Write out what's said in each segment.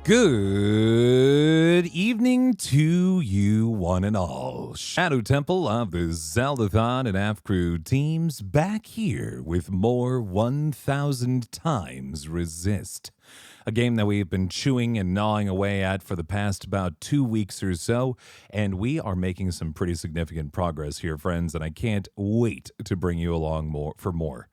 Good evening to you, one and all. Shadow Temple of the Zeldathon and AF Crew teams back here with more 1000 times Resist. A game that we've been chewing and gnawing away at for the past about 2 weeks or so, and we are making some pretty significant progress here, friends, and I can't wait to bring you along for more.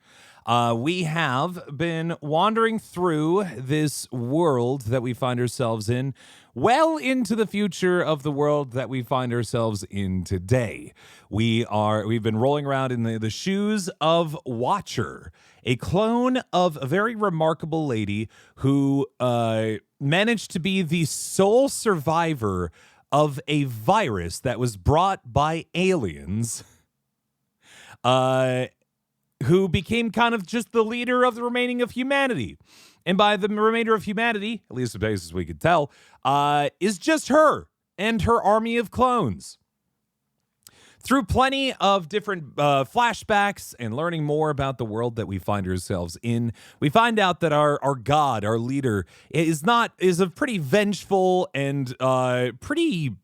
We have been wandering through this world that we find ourselves in, well into the future of the world that we find ourselves in today. We've been rolling around in the shoes of Watcher, a clone of a very remarkable lady who managed to be the sole survivor of a virus that was brought by aliens. Who became kind of just the leader of the remaining of humanity. And by the remainder of humanity, at least the basis we could tell, is just her and her army of clones. Through plenty of different flashbacks and learning more about the world that we find ourselves in, we find out that our god, our leader, is a pretty vengeful and pretty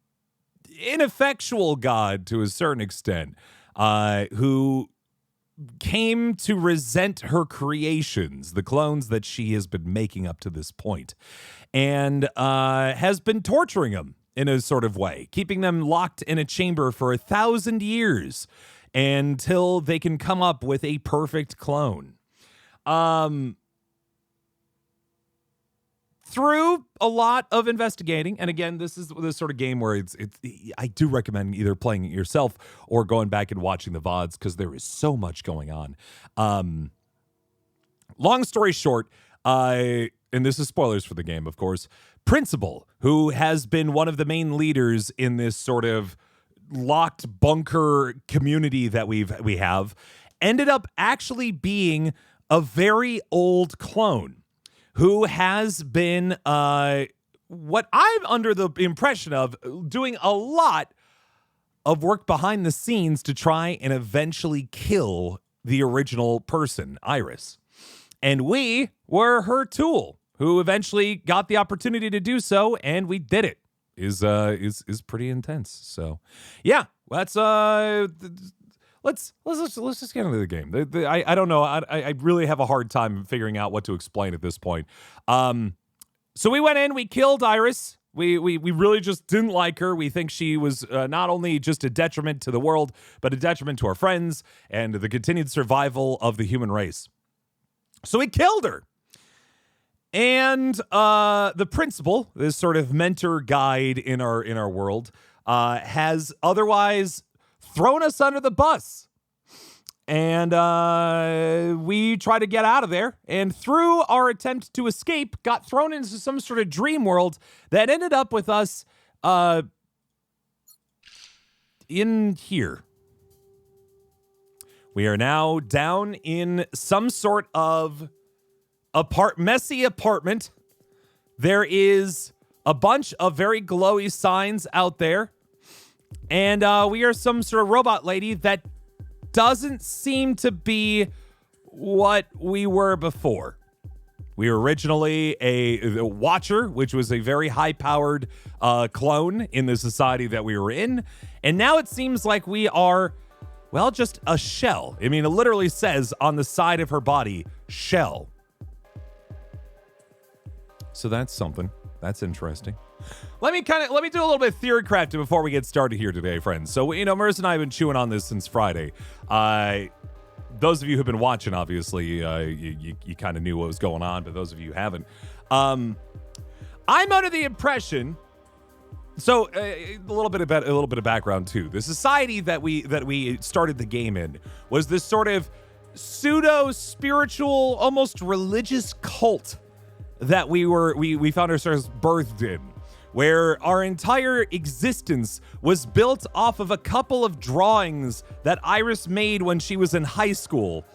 ineffectual god to a certain extent, who came to resent her creations, the clones that she has been making up to this point, and has been torturing them in a sort of way, keeping them locked in a chamber for 1,000 years until they can come up with a perfect clone. Through a lot of investigating, and again, this is the sort of game where I do recommend either playing it yourself or going back and watching the VODs because there is so much going on. Long story short, and this is spoilers for the game, of course, Principal, who has been one of the main leaders in this sort of locked bunker community that we have, ended up actually being a very old clone who has been, what I'm under the impression of, doing a lot of work behind the scenes to try and eventually kill the original person, Iris. And we were her tool, who eventually got the opportunity to do so, and we did it. Is pretty intense. So, yeah, let's just get into the game. I don't know. I really have a hard time figuring out what to explain at this point. So we went in, we killed Iris. We really just didn't like her. We think she was not only just a detriment to the world, but a detriment to our friends and the continued survival of the human race. So we killed her. And the principal, this sort of mentor guide in our world, has otherwise thrown us under the bus. And we try to get out of there. And through our attempt to escape, got thrown into some sort of dream world that ended up with us in here. We are now down in some sort of messy apartment. There is a bunch of very glowy signs out there. And we are some sort of robot lady that doesn't seem to be what we were before. We were originally a Watcher, which was a very high-powered clone in the society that we were in. And now it seems like we are, well, just a shell. I mean, it literally says on the side of her body, shell. So that's something. That's interesting. Let me do a little bit of theory crafting before we get started here today, friends. So, Marissa and I have been chewing on this since Friday. Those of you who've been watching, obviously, you kind of knew what was going on, but those of you who haven't, I'm under the impression. So, a little bit of background too. The society that we started the game in was this sort of pseudo spiritual, almost religious cult that we found ourselves birthed in, where our entire existence was built off of a couple of drawings that Iris made when she was in high school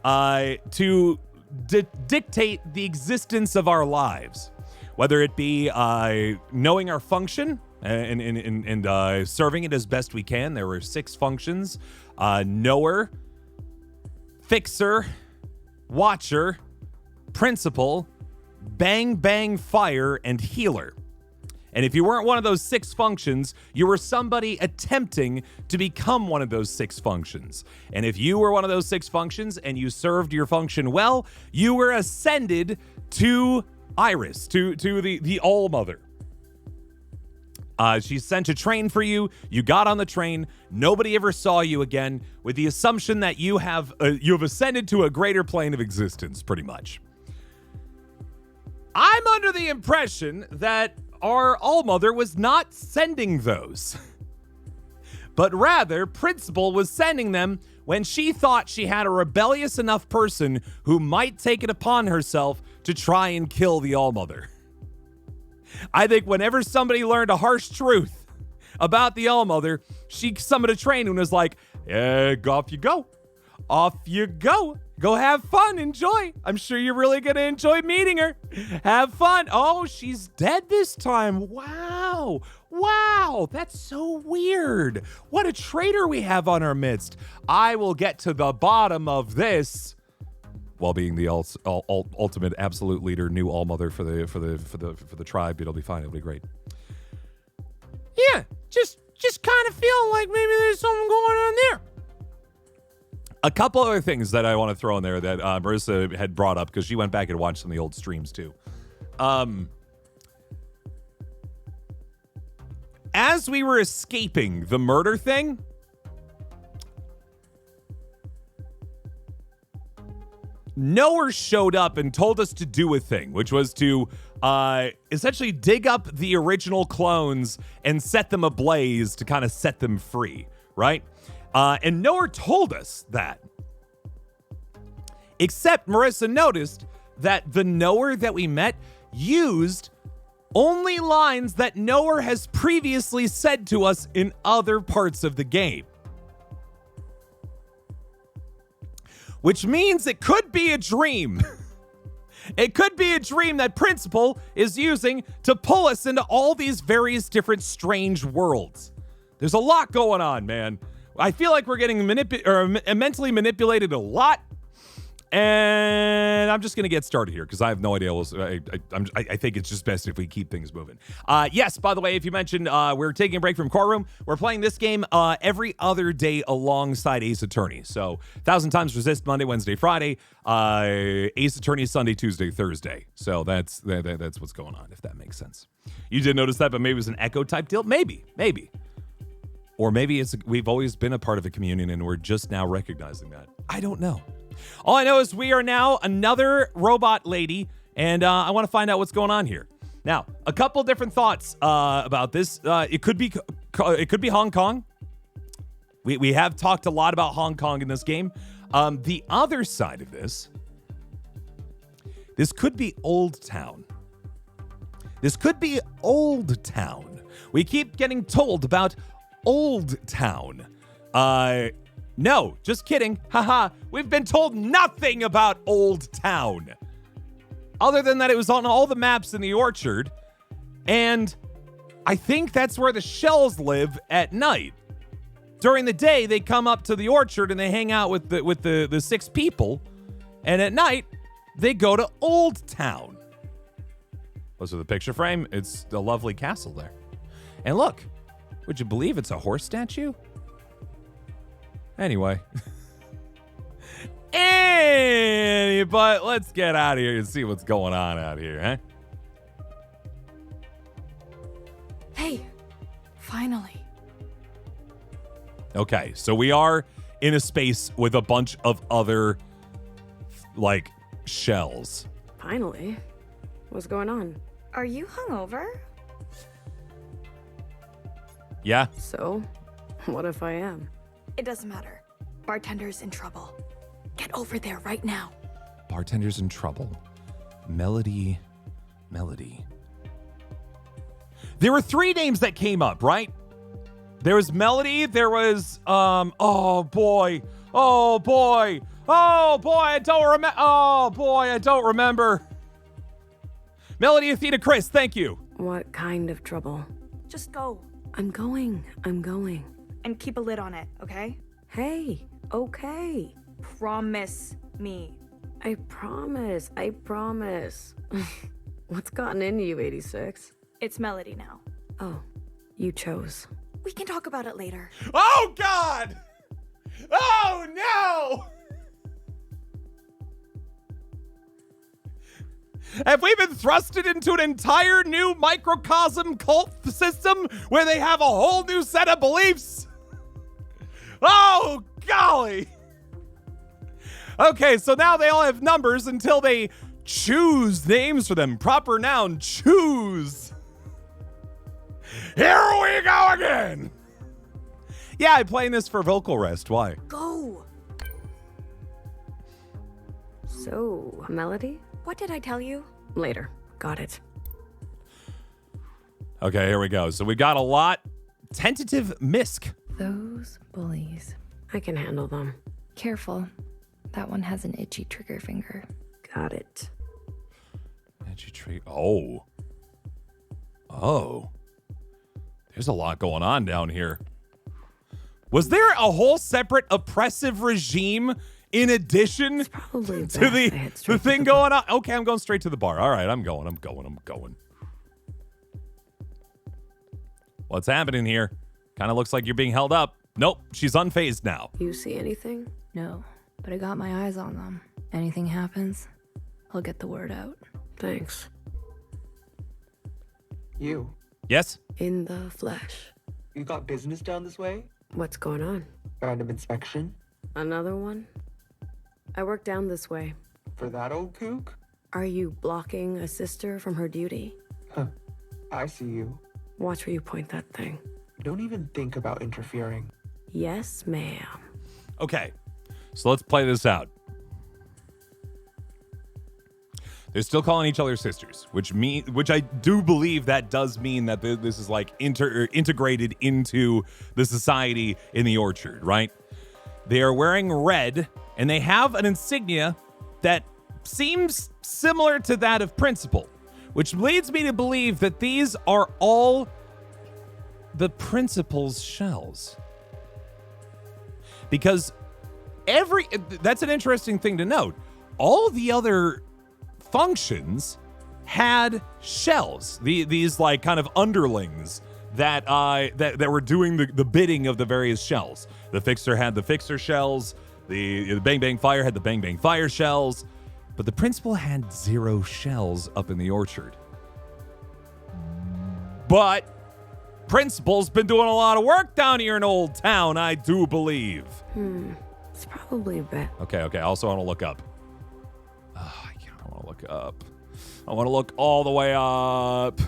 to dictate the existence of our lives, whether it be knowing our function and serving it as best we can. There were 6 functions: knower, fixer, watcher, principal, bang, bang, fire, and healer. And if you weren't one of those 6 functions, you were somebody attempting to become one of those 6 functions. And if you were one of those 6 functions and you served your function well, you were ascended to Iris, to the All-Mother. She sent a train for you. You got on the train. Nobody ever saw you again, with the assumption that you have ascended to a greater plane of existence, pretty much. I'm under the impression that our All-Mother was not sending those, but rather Principal was sending them when she thought she had a rebellious enough person who might take it upon herself to try and kill the All-Mother. I think whenever somebody learned a harsh truth about the All-Mother, she summoned a train and was like, off you go. Off you go. Go have fun. Enjoy. I'm sure you're really going to enjoy meeting her. Have fun. Oh, she's dead this time. Wow. Wow. That's so weird. What a traitor we have on our midst. I will get to the bottom of this. While being the ultimate absolute leader, new All-Mother for the tribe, it'll be fine. It'll be great. Yeah, just kind of feeling like maybe there's something going on there. A couple other things that I want to throw in there that Marissa had brought up, because she went back and watched some of the old streams too. As we were escaping the murder thing, Knower showed up and told us to do a thing, which was to essentially dig up the original clones and set them ablaze to kind of set them free, right? And Knower told us that. Except Marissa noticed that the Knower that we met used only lines that Knower has previously said to us in other parts of the game. Which means it could be a dream. It could be a dream that Principal is using to pull us into all these various different strange worlds. There's a lot going on, man. I feel like we're getting mentally manipulated a lot. And I'm just going to get started here because I have no idea. I think it's just best if we keep things moving. Yes, by the way, if you mentioned we're taking a break from Courtroom, we're playing this game every other day alongside Ace Attorney. So 1000xRESIST Monday, Wednesday, Friday, Ace Attorney Sunday, Tuesday, Thursday. So that's what's going on, if that makes sense. You did notice that, but maybe it was an echo type deal? Maybe. Or maybe we've always been a part of a communion and we're just now recognizing that. I don't know. All I know is we are now another robot lady, and I want to find out what's going on here. Now, a couple different thoughts about this. It could be Hong Kong. We have talked a lot about Hong Kong in this game. The other side of this could be Old Town. This could be Old Town. We keep getting told about Old Town. No, just kidding. Haha. We've been told nothing about Old Town. Other than that, it was on all the maps in the orchard. And I think that's where the shells live at night. During the day, they come up to the orchard and they hang out with the 6 people. And at night, they go to Old Town. Those are the picture frame. It's a lovely castle there. And look, would you believe it's a horse statue? Anyway. But let's get out of here and see what's going on out here, huh? Hey, finally. Okay, so we are in a space with a bunch of other, like, shells. Finally? What's going on? Are you hungover? Yeah? So, what if I am? It doesn't matter. Bartender's in trouble. Get over there right now. Bartender's in trouble. Melody. There were 3 names that came up, right? There was Melody. There was, oh boy, I don't remember. Melody, Athena, Chris, thank you. What kind of trouble? Just go. I'm going. And keep a lid on it, okay? Hey, okay. Promise me. I promise. What's gotten into you, 86? It's Melody now. Oh, you chose. We can talk about it later. Oh, God! Oh, no! Have we been thrusted into an entire new microcosm cult system where they have a whole new set of beliefs? Oh, golly! Okay, so now they all have numbers until they choose names for them. Proper noun, choose. Here we go again! Yeah, I'm playing this for vocal rest. Why? Go! So, Melody? What did I tell you? Later. Got it. Okay, here we go. So we got a lot. Tentative misc. Those bullies. I can handle them. Careful. That one has an itchy trigger finger. Got it. Edgy tree. Oh. Oh. There's a lot going on down here. Was there a whole separate oppressive regime in addition Probably to best I head the straight thing to going on? Okay, I'm going straight to the bar. All right, I'm going. What's happening here? Kind of looks like you're being held up. Nope, she's unfazed now. You see anything? No, but I got my eyes on them. Anything happens, I'll get the word out. Thanks. You. Yes? In the flesh. You got business down this way? What's going on? Random inspection? Another one? I work down this way. For that old kook? Are you blocking a sister from her duty? Huh. I see you. Watch where you point that thing. Don't even think about interfering. Yes, ma'am. Okay, so let's play this out. They're still calling each other sisters, which I do believe that does mean that this is like integrated into the society in the orchard, right? They are wearing red, and they have an insignia that seems similar to that of Principal, which leads me to believe that these are all the Principal's shells. Because that's an interesting thing to note. All the other functions had shells. These like kind of underlings that were doing the bidding of the various shells. The Fixer had the Fixer shells. The Bang Bang Fire had the Bang Bang Fire shells. But the Principal had 0 shells up in the orchard. But Principal's been doing a lot of work down here in Old Town, I do believe. It's probably best. Okay. I also want to look up. I don't want to look up. I want to look all the way up.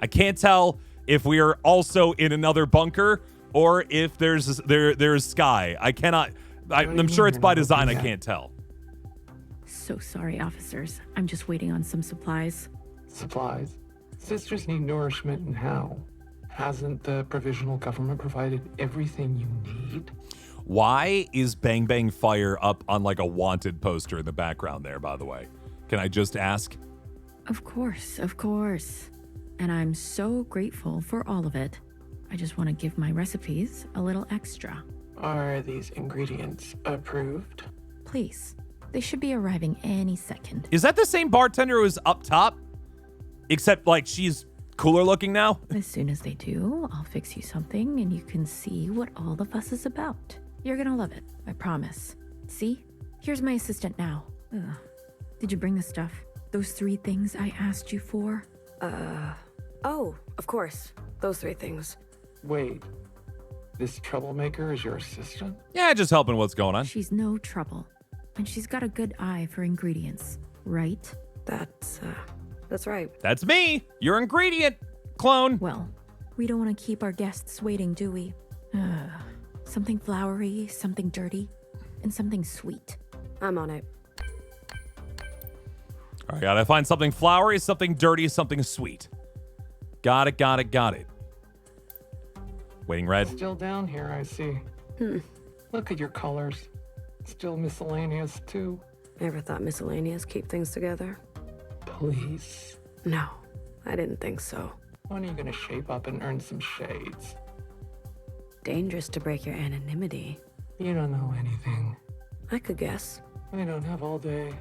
I can't tell if we are also in another bunker or if there's sky. I cannot. I'm sure it's by design. I can't tell. So sorry, officers. I'm just waiting on some supplies. Supplies. Sisters need nourishment, and how? Hasn't the provisional government provided everything you need? Why is Bang Bang Fire up on like a wanted poster in the background there, by the way? Can I just ask? Of course. And I'm so grateful for all of it. I just want to give my recipes a little extra. Are these ingredients approved? Please. They should be arriving any second. Is that the same bartender who was up top? Except like she's cooler looking now? As soon as they do, I'll fix you something and you can see what all the fuss is about. You're gonna love it, I promise. See? Here's my assistant now. Ugh. Did you bring the stuff? Those 3 things I asked you for? Oh, of course. Those 3 things. Wait. This troublemaker is your assistant? Yeah, just helping what's going on. She's no trouble. And she's got a good eye for ingredients, right? That's right. That's me, your ingredient clone. Well, we don't want to keep our guests waiting, do we? Something flowery, something dirty, and something sweet. I'm on it. All right, gotta find something flowery, something dirty, something sweet. Got it. Waiting red. Still down here, I see. Look at your colors. Still miscellaneous, too. Ever thought miscellaneous keep things together? Please. No, I didn't think so. When are you gonna shape up and earn some shades? Dangerous to break your anonymity. You don't know anything. I could guess. I don't have all day.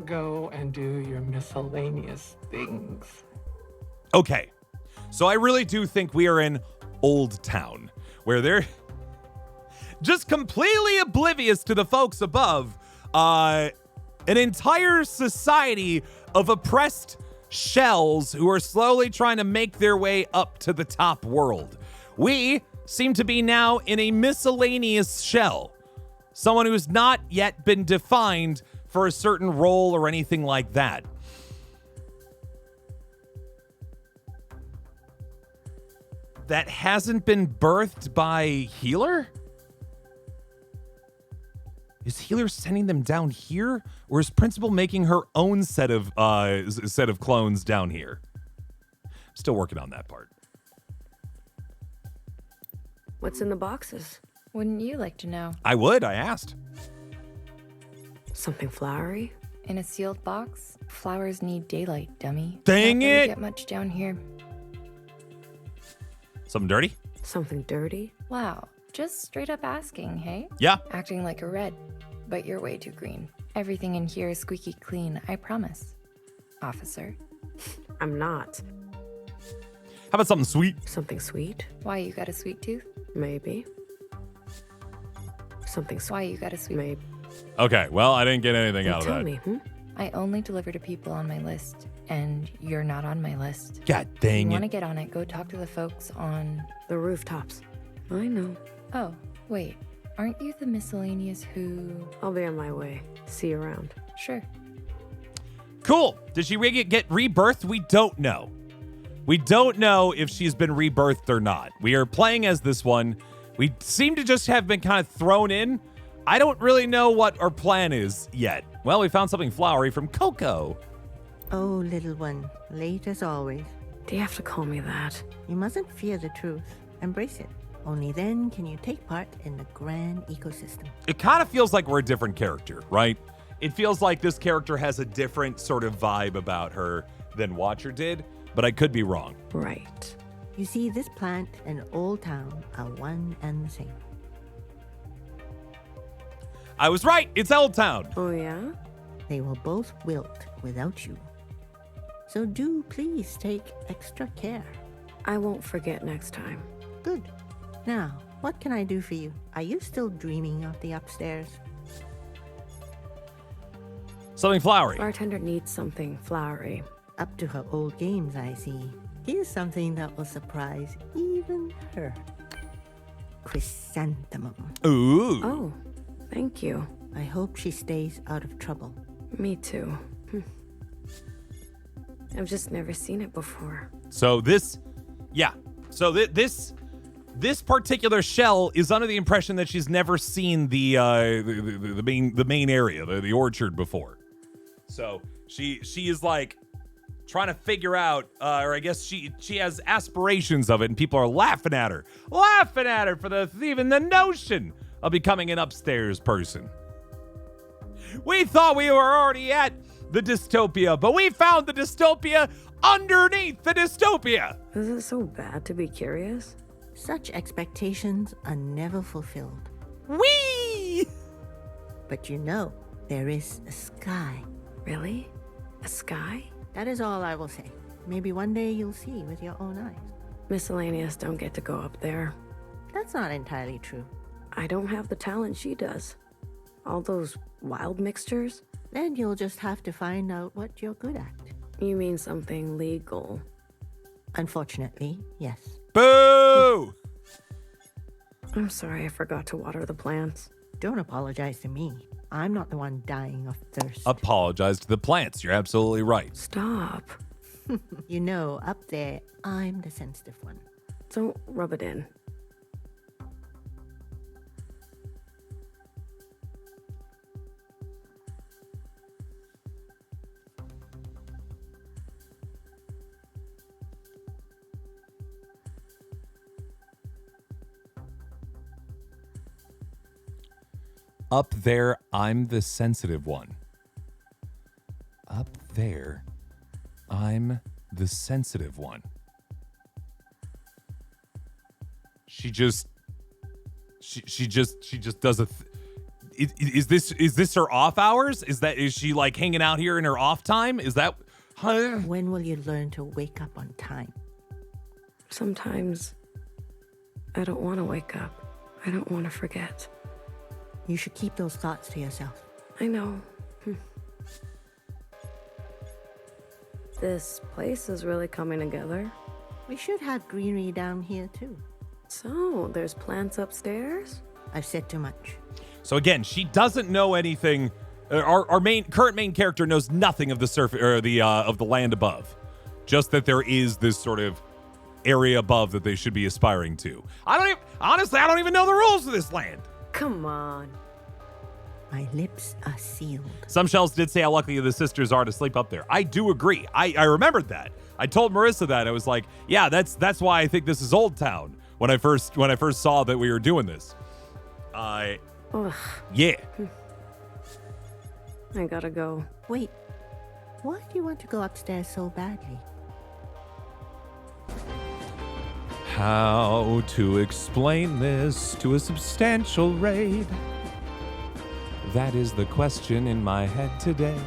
Go and do your miscellaneous things. Okay. So I really do think we are in Old Town, where they're just completely oblivious to the folks above. An entire society of oppressed shells who are slowly trying to make their way up to the top world. We seem to be now in a miscellaneous shell. Someone who's not yet been defined for a certain role or anything like that. That hasn't been birthed by Healer? Is Healer sending them down here, or is Principal making her own set of clones down here? I'm still working on that part. What's in the boxes? Wouldn't you like to know? I would. I asked. Something flowery? In a sealed box, flowers need daylight, dummy. Dang Not really it! Get much down here. Something dirty? Something dirty? Wow, just straight up asking, hey? Yeah. Acting like a red, but you're way too green. Everything in here is squeaky clean, I promise. Officer. I'm not. How about something sweet? Something sweet? Why, you got a sweet tooth? Maybe. Something sweet? Why, you got a sweet... Maybe. Okay, well, I didn't get anything out of Tell that. me, I only deliver to people on my list, and you're not on my list. God If dang you want to it. get on it, go talk to the folks on... The rooftops. I know. Oh, wait. Aren't you the miscellaneous who... I'll be on my way. See you around. Sure. Cool. Did she get rebirthed? We don't know. We don't know if she's been rebirthed or not. We are playing as this one. We seem to just have been kind of thrown in. I don't really know what our plan is yet. Well, we found something flowery from Coco. Oh, little one, late as always. Do you have to call me that? You mustn't fear the truth. Embrace it. Only then can you take part in the grand ecosystem. It kind of feels like we're a different character, right? It feels like this character has a different sort of vibe about her than Watcher did, but I could be wrong. Right. You see, this plant and Old Town are one and the same. I was right. It's Old Town. Oh, yeah? They will both wilt without you. So do please take extra care. I won't forget next time. Good. Now, what can I do for you? Are you still dreaming of the upstairs? Something flowery. Bartender needs something flowery. Up to her old games, I see. Here's something that will surprise even her. Chrysanthemum. Ooh. Oh, thank you. I hope she stays out of trouble. Me too. I've just never seen it before. So this, yeah. So this particular shell is under the impression that she's never seen the main area, the orchard before. So she is like trying to figure out, or I guess she has aspirations of it, and people are laughing at her for even the notion of becoming an upstairs person. We thought we were already at the dystopia, but we found the dystopia underneath the dystopia. Is it so bad to be curious? Such expectations are never fulfilled. Whee! But you know, there is a sky. Really? A sky? That is all I will say. Maybe one day you'll see with your own eyes. Miscellaneous don't get to go up there. That's not entirely true. I don't have the talent she does. All those wild mixtures? Then you'll just have to find out what you're good at. You mean something legal? Unfortunately, yes. Boo! I'm sorry I forgot to water the plants. Don't apologize to me. I'm not the one dying of thirst. Apologize to the plants. You're absolutely right. Stop. You know, up there, I'm the sensitive one. Don't rub it in. Up there, I'm the sensitive one. Up there, I'm the sensitive one. She just does Is this her off hours? Is she like hanging out here in her off time? Is that? Huh? When will you learn to wake up on time? Sometimes I don't want to wake up. I don't want to forget. You should keep those thoughts to yourself. I know. This place is really coming together. We should have greenery down here too. So, there's plants upstairs? I've said too much. So again, she doesn't know anything. Our current main character knows nothing of the surface or of the land above. Just that there is this sort of area above that they should be aspiring to. I don't even know the rules of this land. Come on. My lips are sealed. Some shells did say how lucky the sisters are to sleep up there. I do agree. I remembered that. I told Marissa that. I was like, yeah, that's why I think this is Old Town when I first saw that we were doing this. Ugh, Yeah. I gotta go. Wait, why do you want to go upstairs so badly? How to explain this to a substantial raid? That is the question in my head today.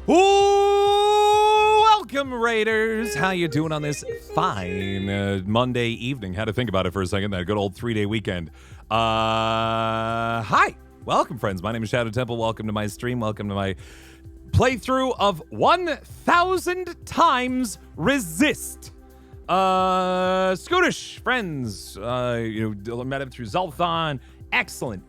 Ooh, welcome, Raiders. How you doing on this fine Monday evening? Had to think about it for a second. That good old 3-day weekend. Hi. Welcome, friends. My name is Shadow Temple. Welcome to my stream. Welcome to my playthrough of 1000 times Resist. Scootish, friends. Met him through Zelthon. Excellent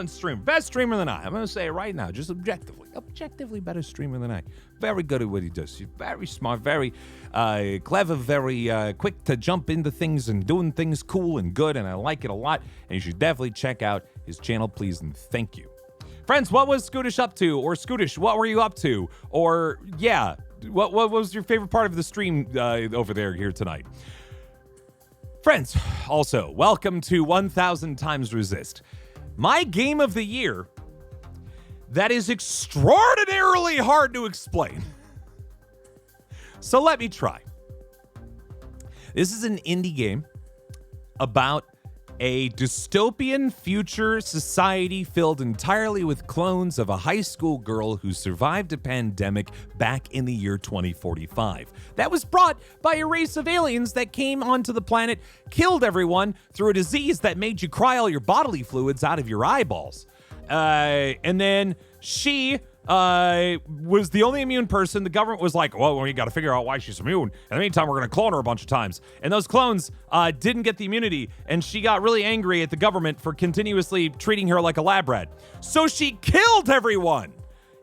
stream. Best streamer than I. I'm going to say it right now, just objectively better streamer than I. Very good at what he does. He's very smart, very clever, very quick to jump into things and doing things cool and good, and I like it a lot. And you should definitely check out his channel, please, and thank you. Friends, what was Scootish up to? Or Scootish, what were you up to? Or, yeah, what was your favorite part of the stream over there here tonight? Friends, also, welcome to 1000 times Resist. My game of the year that is extraordinarily hard to explain. So let me try. This is an indie game about a dystopian future society filled entirely with clones of a high school girl who survived a pandemic back in the year 2045. That was brought by a race of aliens that came onto the planet, killed everyone through a disease that made you cry all your bodily fluids out of your eyeballs. And then she was the only immune person. The government was like, well, we got to figure out why she's immune. In the meantime, we're going to clone her a bunch of times. And those clones didn't get the immunity, and she got really angry at the government for continuously treating her like a lab rat. So she killed everyone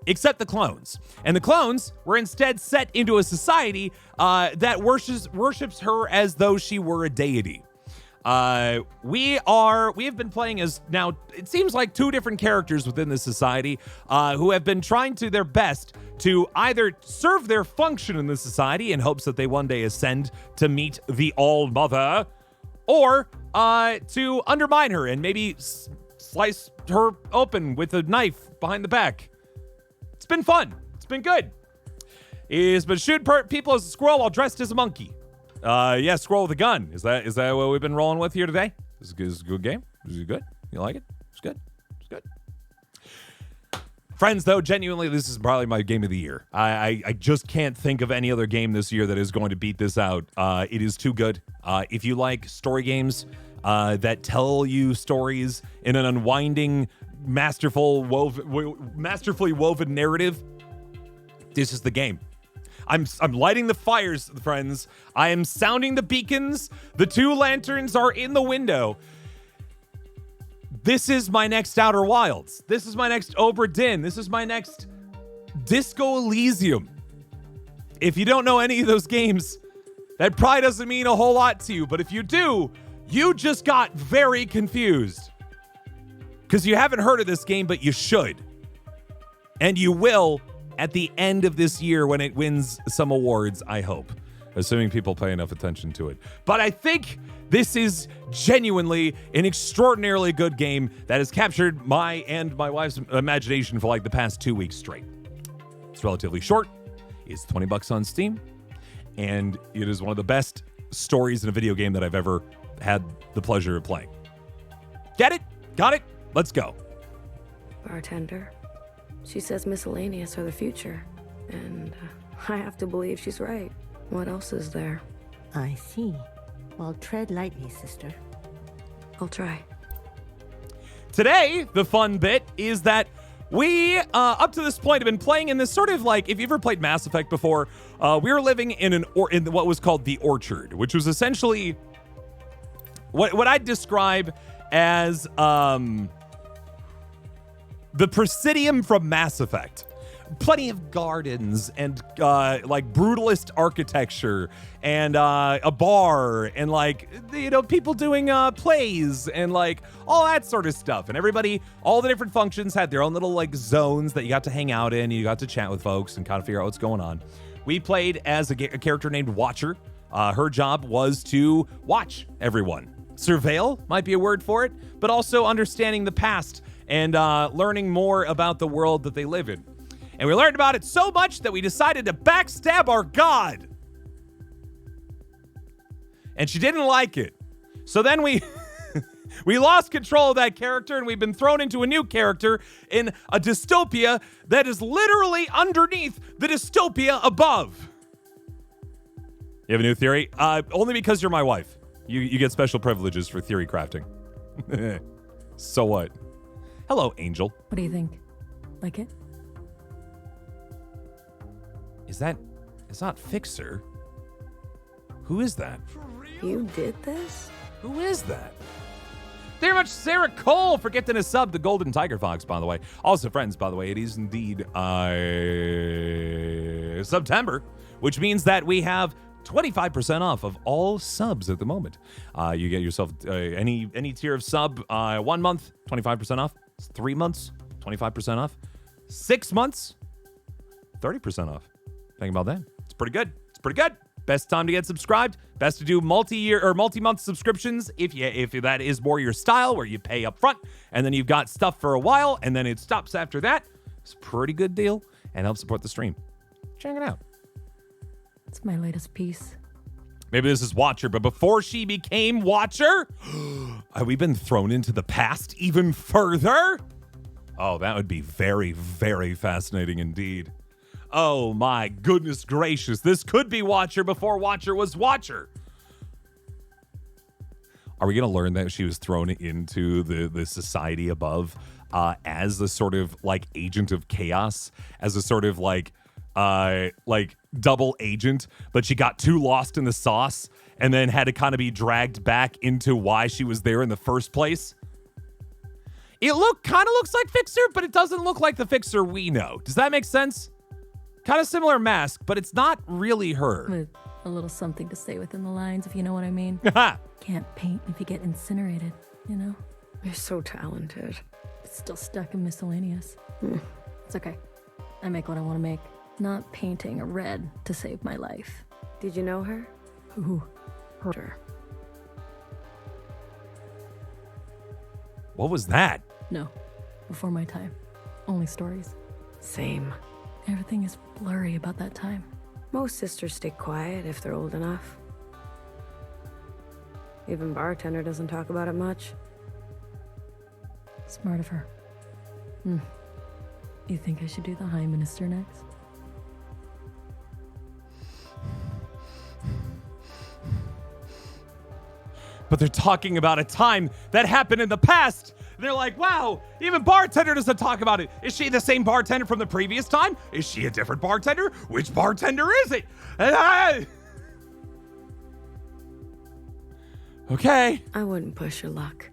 except the clones. And the clones were instead set into a society that worships her as though she were a deity. We have been playing as now, it seems like 2 different characters within this society, who have been trying to their best to either serve their function in the society in hopes that they one day ascend to meet the All-Mother, or, to undermine her and maybe slice her open with a knife behind the back. It's been fun. It's been good. He's been shooting people as a squirrel while dressed as a monkey. Yeah, scroll with a gun. Is that what we've been rolling with here today? This is a good game. Is it good? You like it? It's good. It's good. Friends, though, genuinely, this is probably my game of the year. I just can't think of any other game this year that is going to beat this out. It is too good. If you like story games that tell you stories in an unwinding, masterfully woven narrative, this is the game. I'm lighting the fires, friends. I am sounding the beacons. The 2 lanterns are in the window. This is my next Outer Wilds. This is my next Obra Dinn. This is my next Disco Elysium. If you don't know any of those games, that probably doesn't mean a whole lot to you. But if you do, you just got very confused. Because you haven't heard of this game, but you should. And you will at the end of this year when it wins some awards, I hope. assuming people pay enough attention to it. But I think this is genuinely an extraordinarily good game that has captured my and my wife's imagination for like the past 2 weeks straight. It's relatively short. It's $20 on Steam, and it is one of the best stories in a video game that I've ever had the pleasure of playing. Get it? Got it? Let's go. Bartender. She says miscellaneous are the future, and I have to believe she's right. What else is there? I see. Well, tread lightly, sister. I'll try. Today, the fun bit is that we, up to this point, have been playing in this sort of like, if you've ever played Mass Effect before, we were living in what was called the Orchard, which was essentially what I'd describe as the Presidium from Mass Effect. Plenty of gardens and like brutalist architecture and a bar and like, you know, people doing plays and like all that sort of stuff. And everybody, all the different functions had their own little like zones that you got to hang out in. You got to chat with folks and kind of figure out what's going on. We played as a character named Watcher. Her job was to watch everyone. Surveil might be a word for it, but also understanding the past and learning more about the world that they live in. And we learned about it so much that we decided to backstab our god. And she didn't like it. So then we lost control of that character, and we've been thrown into a new character in a dystopia that is literally underneath the dystopia above. You have a new theory? Only because you're my wife. You get special privileges for theory crafting. So what? Hello, Angel. What do you think? Like it? It's not Fixer. Who is that? You did this? Who is that? Very much Sarah Cole for getting a sub, the Golden Tiger Fox, by the way. Also, friends, by the way, it is indeed September, which means that we have 25% off of all subs at the moment. You get yourself any tier of sub, 1 month, 25% off. 3 months, 25% off. 6 months, 30% off. Think about that. It's pretty good. It's pretty good. Best time to get subscribed. Best to do multi-year or multi-month subscriptions if that is more your style, where you pay up front and then you've got stuff for a while and then it stops after that. It's a pretty good deal and helps support the stream. Check it out. It's my latest piece. Maybe this is Watcher, but before she became Watcher, have we been thrown into the past even further? Oh, that would be very, very fascinating indeed. Oh my goodness gracious. This could be Watcher before Watcher was Watcher. Are we going to learn that she was thrown into the society above as a sort of like agent of chaos, as a sort of like double agent, but she got too lost in the sauce and then had to kind of be dragged back into why she was there in the first place? It kind of looks like Fixer, but it doesn't look like the Fixer we know. Does that make sense? Kind of similar mask, but it's not really her. With a little something to say within the lines, if you know what I mean. Can't paint if you get incinerated, you know? You're so talented. It's still stuck in miscellaneous. It's okay. I make what I want to make. Not painting a red to save my life. Did you know her? Who? Her. What was that? No. Before my time. Only stories. Same. Everything is blurry about that time. Most sisters stay quiet if they're old enough. Even Bartender doesn't talk about it much. Smart of her. You think I should do the High Minister next? But they're talking about a time that happened in the past. They're like, wow, even Bartender doesn't talk about it. Is she the same bartender from the previous time? Is she a different bartender? Which bartender is it? Okay. I wouldn't push your luck.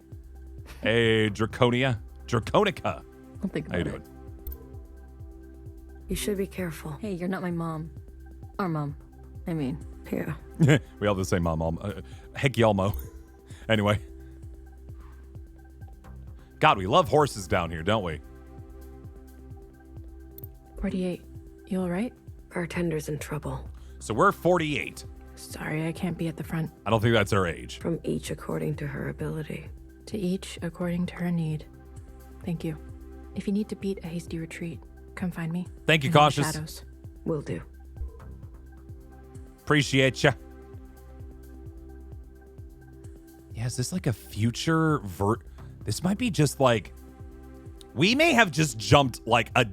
Hey, Draconica. I'll think How you about doing? it. You should be careful. Hey, you're not my mom. Our mom. I mean. Yeah. We all have the same mom. Heck, Yelmo. Anyway. God, we love horses down here, don't we? 48. You alright? Bartender's in trouble. So we're 48. Sorry, I can't be at the front. I don't think that's her age. From each according to her ability. To each according to her need. Thank you. If you need to beat a hasty retreat, come find me. Thank you, In the Cautious. shadows. Will do. Appreciate ya. Yeah, is this like a future This might be just like... We may have just jumped like a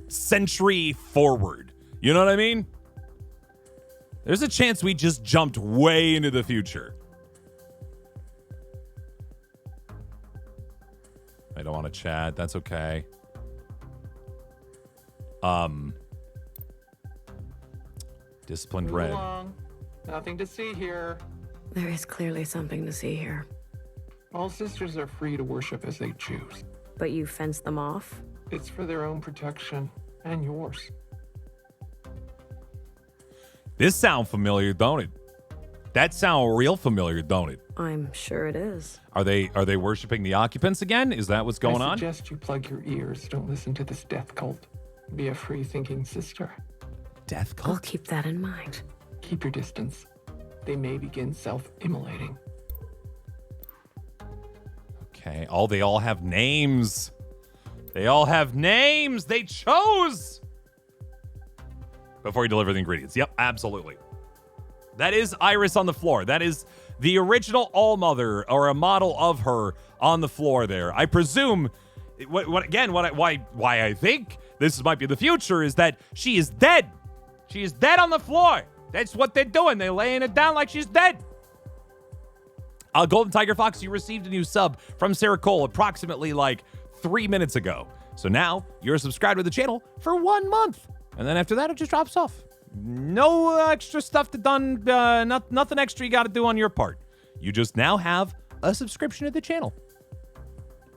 century forward. You know what I mean? There's a chance we just jumped way into the future. I don't want to chat. That's okay. Disciplined Move red. along. Nothing to see here. There is clearly something to see here. All sisters are free to worship as they choose. But you fence them off? It's for their own protection and yours. This sound familiar, don't it? That sound real familiar, don't it? I'm sure it is. Are they worshiping the occupants again? Is that what's going I on? suggest you plug your ears. Don't listen to this death cult. Be a free-thinking sister. Death I'll cult? keep that in mind. Keep your distance. They may begin self-immolating. Okay. Oh, they all have names. They all have names. They chose. Before you deliver the ingredients. Yep, absolutely. That is Iris on the floor. That is the original All-Mother, or a model of her on the floor there. I presume, why I think this might be the future is that she is dead. She is dead on the floor. That's what they're doing. They're laying it down like she's dead. Golden Tiger Fox, you received a new sub from Sarah Cole approximately like 3 minutes ago. So now you're subscribed to the channel for 1 month. And then after that, it just drops off. No extra stuff to done, nothing extra you got to do on your part. You just now have a subscription to the channel.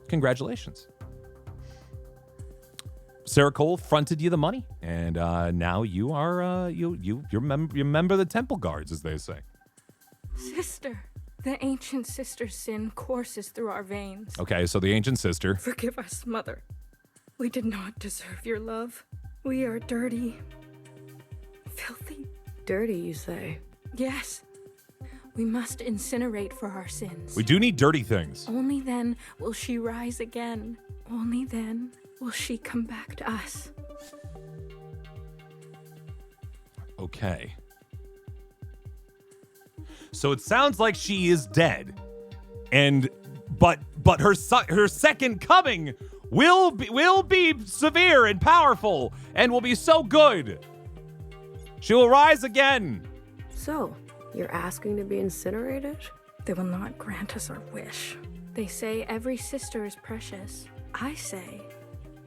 Congratulations. Sarah Cole fronted you the money, and now you are you're member of the Temple Guards, as they say. Sister, the ancient sister's sin courses through our veins. Okay, so the ancient sister. Forgive us, Mother. We did not deserve your love. We are dirty. Filthy. Dirty, you say? Yes. We must incinerate for our sins. We do need dirty things. Only then will she rise again. Only then will she come back to us. Okay. So it sounds like she is dead. But her second coming will be severe and powerful and will be so good. She will rise again. So, you're asking to be incinerated? They will not grant us our wish. They say every sister is precious. I say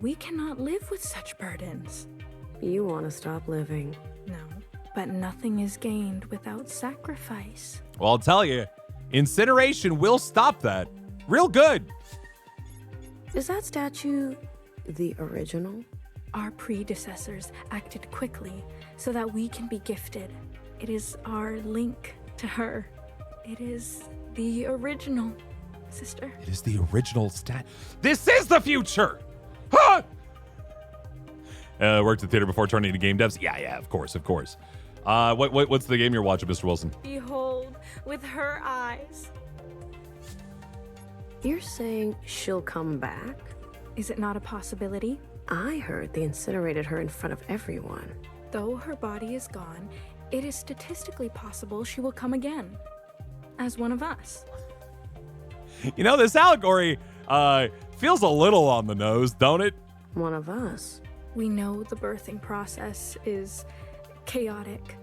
we cannot live with such burdens. You want to stop living. No, but nothing is gained without sacrifice. Well, I'll tell you, incineration will stop that. Real good. Is that statue the original? Our predecessors acted quickly so that we can be gifted. It is our link to her. It is the original, sister. It is the original This is the future! Huh! Worked at theater before turning to game devs? Yeah, of course. What's the game you're watching, Mr. Wilson? Behold, with her eyes. You're saying she'll come back? Is it not a possibility? I heard they incinerated her in front of everyone. Though her body is gone, it is statistically possible she will come again. As one of us. You know, this allegory feels a little on the nose, don't it? One of us? We know the birthing process is chaotic.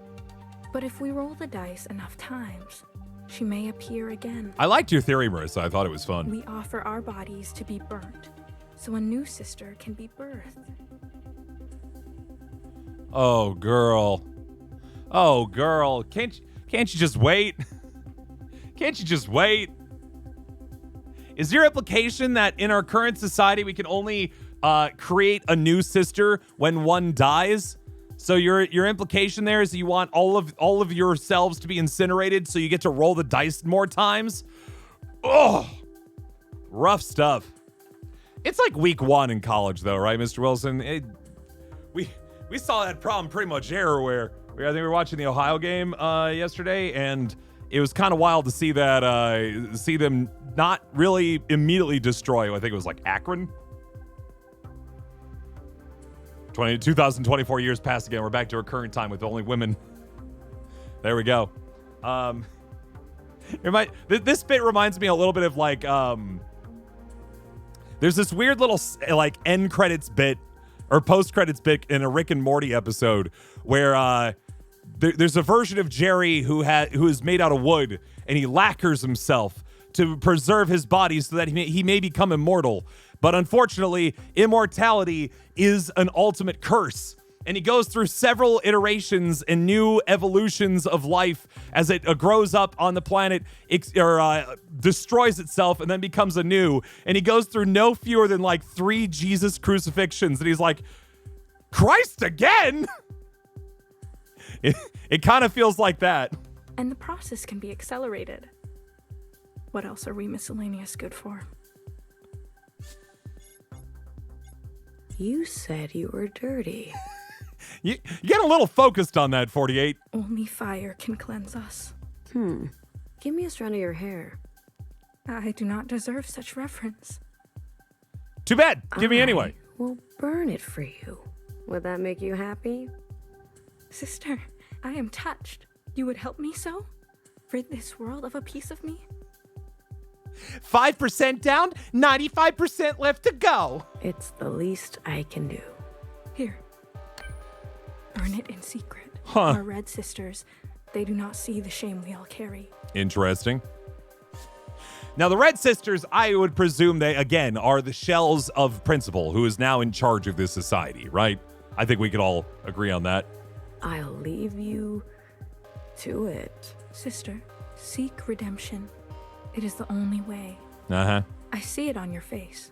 But if we roll the dice enough times, she may appear again. I liked your theory, Marissa. I thought it was fun. We offer our bodies to be burnt, so a new sister can be birthed. Oh, girl. Can't you just wait? Can't you just wait? Is your implication that in our current society we can only create a new sister when one dies? So your implication there is that you want all of yourselves to be incinerated so you get to roll the dice more times? Oh, rough stuff. It's like week 1 in college though, right, Mr. Wilson? We saw that problem pretty much everywhere. I think we were watching the Ohio game yesterday, and it was kind of wild to see that see them not really immediately destroy. I think it was like Akron. 2024 years passed again. We're back to our current time with only women. There we go. This bit reminds me a little bit of like there's this weird little like end credits bit or post credits bit in a Rick and Morty episode where there's a version of Jerry who is made out of wood, and he lacquers himself to preserve his body so that he may become immortal. But unfortunately, immortality is an ultimate curse. And he goes through several iterations and new evolutions of life as it grows up on the planet, destroys itself, and then becomes anew. And he goes through no fewer than like 3 Jesus crucifixions. And he's like, Christ again? It kind of feels like that. And the process can be accelerated. What else are we miscellaneous good for? You said you were dirty. You get a little focused on that, 48. Only fire can cleanse us. Give me a strand of your hair. I do not deserve such reference. Too bad. Give me anyway. We'll burn it for you. Would that make you happy? Sister, I am touched. You would help me so? Rid this world of a piece of me? 5% down, 95% left to go. It's the least I can do. Here. Burn it in secret. Huh. Our red sisters, they do not see the shame we all carry. Interesting. Now, the Red Sisters, I would presume they, again, are the shells of Principal, who is now in charge of this society, right? I think we could all agree on that. I'll leave you to it. Sister, seek redemption. It is the only way. Uh-huh. I see it on your face.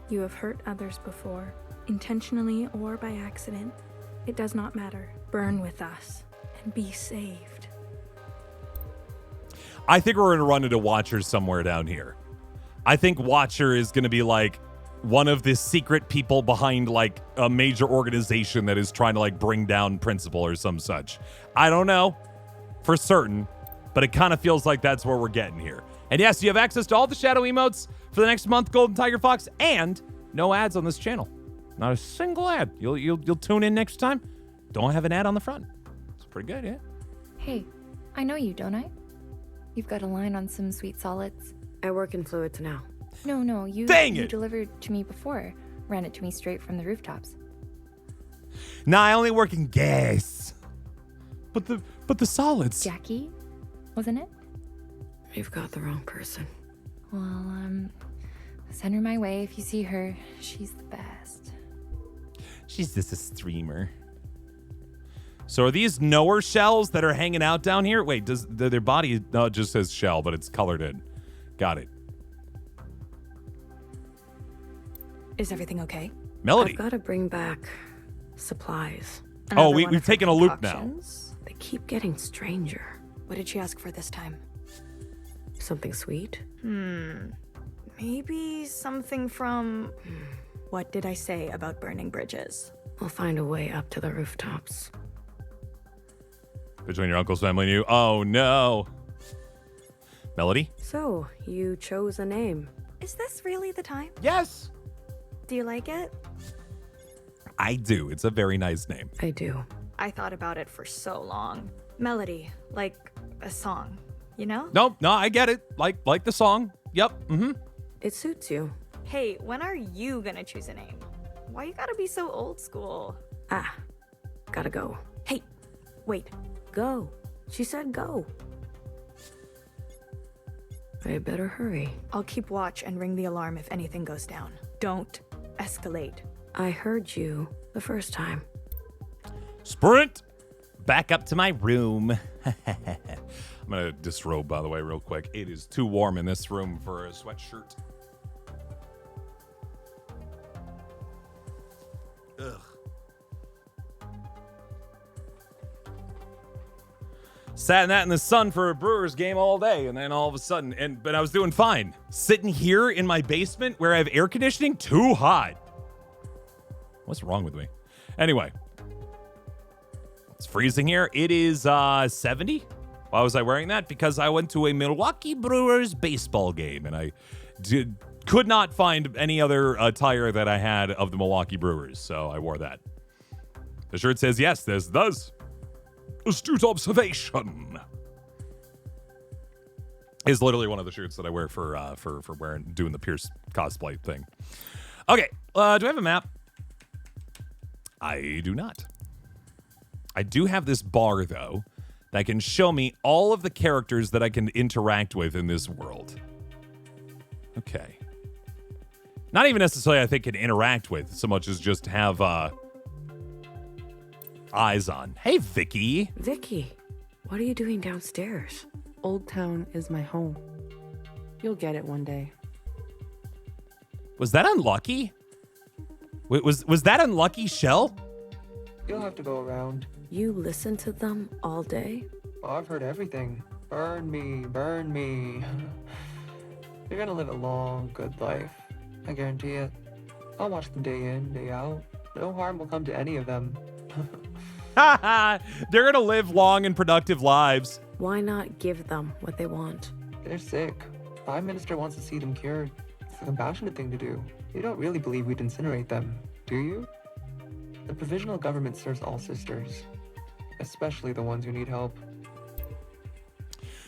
You have hurt others before, intentionally or by accident. It does not matter. Burn with us and be saved. I think we're going to run into Watcher somewhere down here. I think Watcher is going to be like one of the secret people behind like a major organization that is trying to like bring down Principal or some such. I don't know for certain, but it kind of feels like that's where we're getting here. And yes, you have access to all the shadow emotes for the next month, Golden Tiger Fox, and no ads on this channel. Not a single ad. You'll tune in next time. Don't have an ad on the front. It's pretty good, yeah. Hey, I know you, don't I? You've got a line on some sweet solids. I work in fluids now. No, you Dang it! delivered to me before. Ran it to me straight from the rooftops. Nah, I only work in gas. But the solids. Jackie, wasn't it? You've got the wrong person. Well, send her my way if you see her. She's the best. She's just a streamer. So are these knower shells that are hanging out down here? Wait, does their body, no, it just says shell, but it's colored in. Got it. Is everything okay? Melody. I've got to bring back supplies. Oh, Another one we've of her taken a loop now. concoctions? They keep getting stranger. What did she ask for this time? Something sweet? Maybe something from... What did I say about burning bridges? We'll find a way up to the rooftops. Between your uncle's family and you. Oh, no. Melody? So, you chose a name. Is this really the time? Yes. Do you like it? I do. It's a very nice name. I do. I thought about it for so long. Melody, like a song, you know? No, I get it. Like the song. Yep. Mm-hmm. It suits you. Hey, when are you gonna choose a name? Why you gotta be so old school? Gotta go. Hey, wait. Go. She said go. I better hurry. I'll keep watch and ring the alarm if anything goes down. Don't escalate. I heard you the first time. Sprint. Back up to my room. I'm going to disrobe, by the way, real quick. It is too warm in this room for a sweatshirt. Ugh. Sat in that in the sun for a Brewers game all day, and then all of a sudden, but I was doing fine. Sitting here in my basement where I have air conditioning, too hot. What's wrong with me? Anyway. It's freezing here. It is 70. Why was I wearing that? Because I went to a Milwaukee Brewers baseball game, and I could not find any other attire that I had of the Milwaukee Brewers, so I wore that. The shirt says, yes, this does. Astute observation. Is literally one of the shirts that I wear for doing the Pierce cosplay thing. Okay, do I have a map? I do not. I do have this bar, though, that can show me all of the characters that I can interact with in this world. Okay. Not even necessarily I think can interact with, so much as just have eyes on. Hey, Vicky. Vicky, what are you doing downstairs? Old Town is my home. You'll get it one day. Was that unlucky? Wait, was that unlucky, Shell? You'll have to go around. You listen to them all day? Oh, I've heard everything. Burn me, burn me. You're gonna live a long, good life. I guarantee it. I'll watch them day in, day out. No harm will come to any of them. They're gonna live long and productive lives. Why not give them what they want? They're sick. Prime Minister wants to see them cured. It's a compassionate thing to do. You don't really believe we'd incinerate them, do you? The provisional government serves all sisters, especially the ones who need help.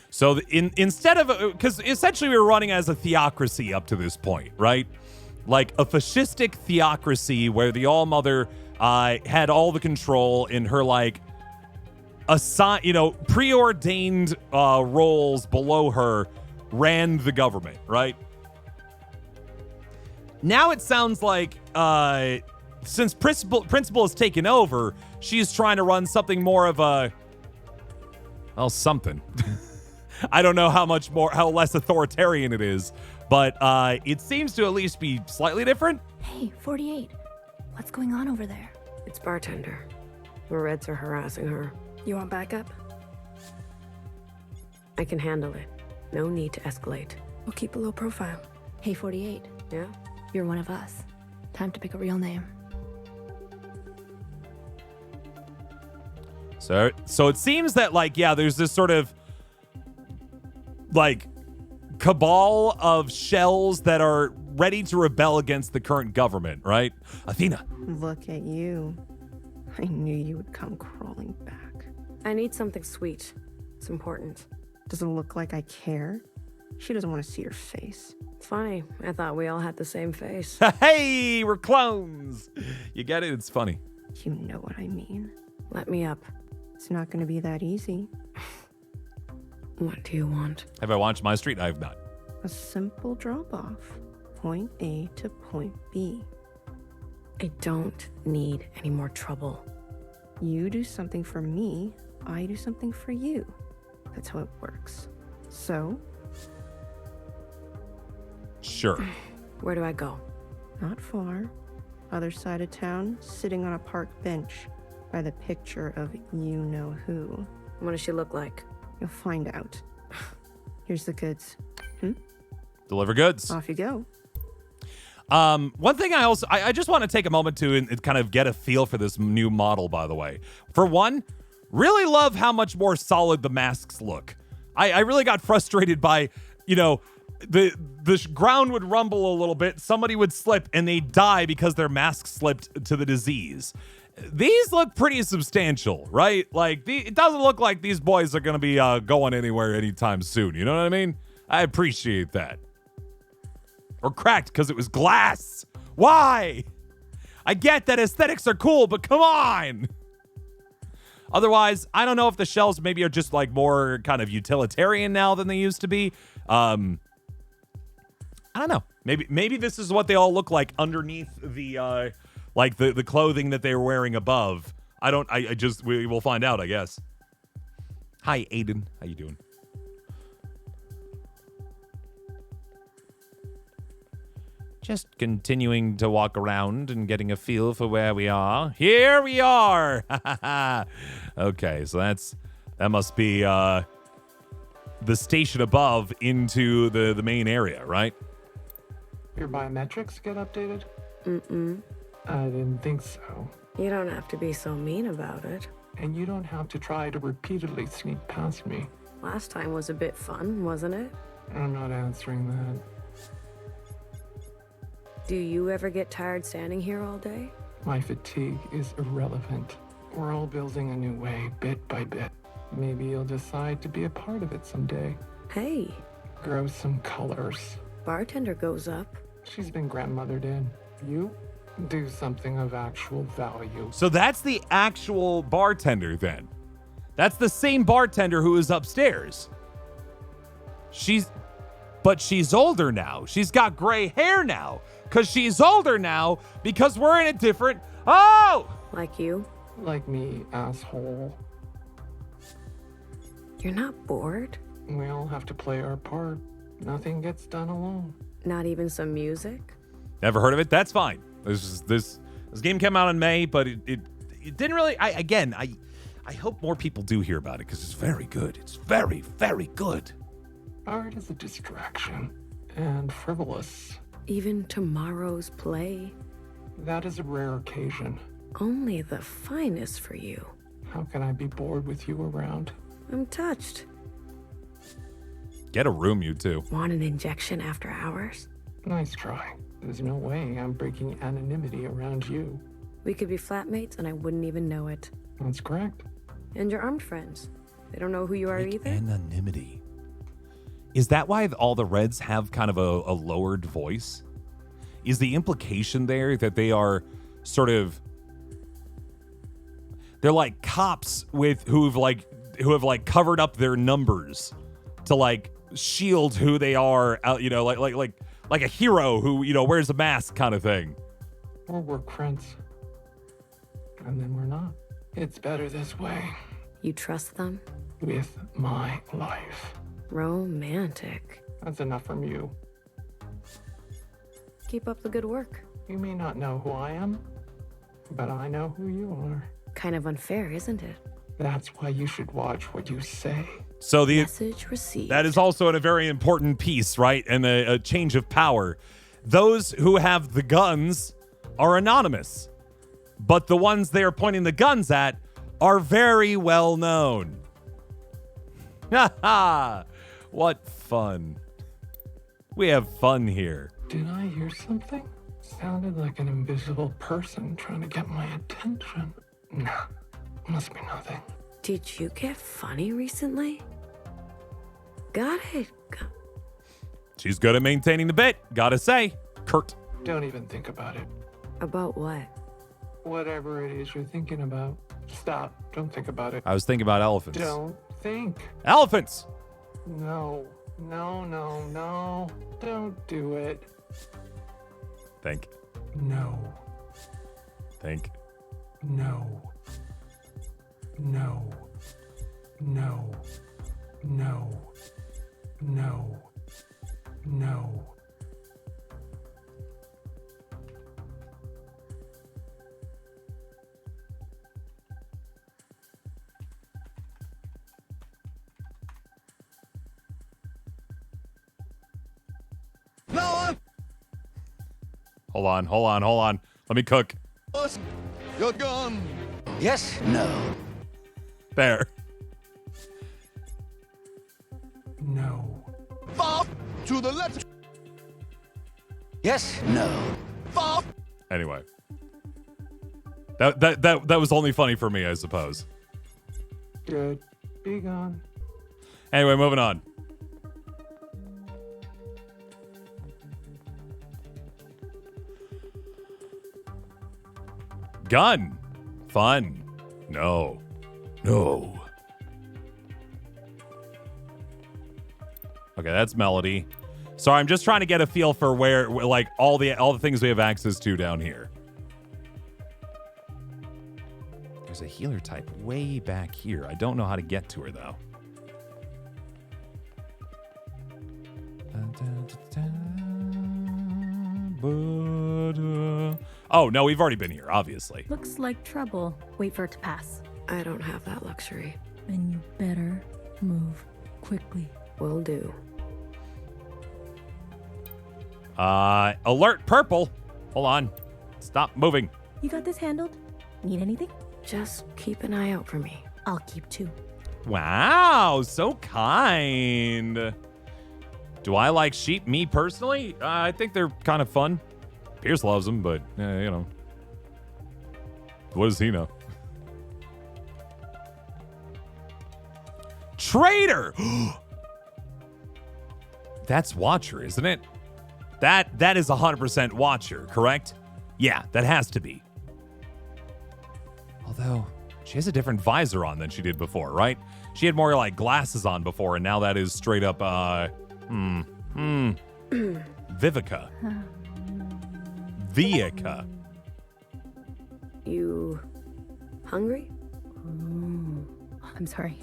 So instead of, because essentially we were running as a theocracy up to this point, right? Like a fascistic theocracy where the All-Mother had all the control in her, like, preordained roles below her ran the government, right? Now it sounds like since Principal has taken over, she's trying to run something more of a, well, something. I don't know how less authoritarian it is, but it seems to at least be slightly different. Hey, 48. What's going on over there? It's Bartender. The Reds are harassing her. You want backup? I can handle it. No need to escalate. We'll keep a low profile. Hey, 48. Yeah? You're one of us. Time to pick a real name. So it seems that, like, yeah, there's this sort of, like, cabal of shells that are ready to rebel against the current government, right? Athena. Look at you. I knew you would come crawling back. I need something sweet. It's important. Does it look like I care? She doesn't want to see your face. It's funny. I thought we all had the same face. Hey, we're clones. You get it? It's funny. You know what I mean. Let me up. It's not going to be that easy. What do you want? Have I watched My Street? I have not. A simple drop-off. Point A to point B. I don't need any more trouble. You do something for me, I do something for you. That's how it works. So? Sure. Where do I go? Not far. Other side of town, sitting on a park bench by the picture of you-know-who. What does she look like? You'll find out. Here's the goods. Deliver goods. Off you go. One thing I just want to take a moment to and kind of get a feel for this new model, by the way. For one, really love how much more solid the masks look. I really got frustrated by, the ground would rumble a little bit, somebody would slip, and they'd die because their mask slipped to the disease. These look pretty substantial, right? Like, it doesn't look like these boys are going to be going anywhere anytime soon. You know what I mean? I appreciate that. Or cracked because it was glass. Why? I get that aesthetics are cool, but come on. Otherwise, I don't know if the shells maybe are just like more kind of utilitarian now than they used to be. I don't know. Maybe this is what they all look like underneath the like the clothing that they were wearing above. We will find out, I guess. Hi, Aiden. How you doing? Just continuing to walk around and getting a feel for where we are. Here we are. Okay, so that must be the station above into the main area, right? Your biometrics get updated? Mm-mm. I didn't think so. You don't have to be so mean about it. And you don't have to try to repeatedly sneak past me. Last time was a bit fun, wasn't it? I'm not answering that. Do you ever get tired standing here all day? My fatigue is irrelevant. We're all building a new way, bit by bit. Maybe you'll decide to be a part of it someday. Hey, Grow some colors. bartender goes up. She's been grandmothered in. You? Do something of actual value. So that's the actual bartender then. That's the same bartender who is upstairs. But she's older now. She's got gray hair now. Because she's older now because we're in a different... Oh! Like you? Like me, asshole. You're not bored? We all have to play our part. Nothing gets done alone. Not even some music? Never heard of it? That's fine. This game came out in May, but it didn't really... I hope more people do hear about it because it's very good. It's very, very good. Art is a distraction and frivolous. Even tomorrow's play? That is a rare occasion. Only the finest for you. How can I be bored with you around? I'm touched. Get a room, you two. Want an injection after hours? Nice try. There's no way I'm breaking anonymity around you. We could be flatmates and I wouldn't even know it. That's correct. And your armed friends. They don't know who you are either? Anonymity. Is that why all the Reds have kind of a lowered voice? Is the implication there that they are sort of... They're like cops who have covered up their numbers to like shield who they are, like a hero who, wears a mask kind of thing. Or we're friends. And then we're not. It's better this way. You trust them? With my life. Romantic. That's enough from you. Keep up the good work. You may not know who I am, but I know who you are. Kind of unfair, isn't it? That's why you should watch what you say. So the message received. That is also a very important piece, right? And a change of power. Those who have the guns are anonymous, but the ones they are pointing the guns at are very well known. Ha ha! What fun. We have fun here. Did I hear something? Sounded like an invisible person trying to get my attention. Nah, must be nothing. Did you get funny recently? Got it. She's good at maintaining the bit, gotta say. Kurt. Don't even think about it. About what? Whatever it is you're thinking about. Stop. Don't think about it. I was thinking about elephants. Don't think. Elephants! No. No. Don't do it. Think. No. Think. No. No. No. No. No. No. Hold on. Let me cook. Your gun. Yes, no. There. No. Far to the left. Yes, no. Far. Anyway. That was only funny for me, I suppose. Good. Be gone. Anyway, moving on. Gun. Fun. No. Okay, that's Melody. Sorry, I'm just trying to get a feel for where like all the things we have access to down here. There's a healer type way back here. I don't know how to get to her though. Oh, no, we've already been here, obviously. Looks like trouble. Wait for it to pass. I don't have that luxury. Then you better move quickly. Will do. Alert purple. Hold on. Stop moving. You got this handled? Need anything? Just keep an eye out for me. I'll keep 2. Wow, so kind. Do I like sheep? Me personally? I think they're kind of fun. Pierce loves them, but, you know. What does he know? Traitor! That's Watcher, isn't it? That is 100% Watcher, correct? Yeah, that has to be. Although, she has a different visor on than she did before, right? She had more like glasses on before, and now that is straight up, Vivica. Vivica. You hungry? I'm sorry.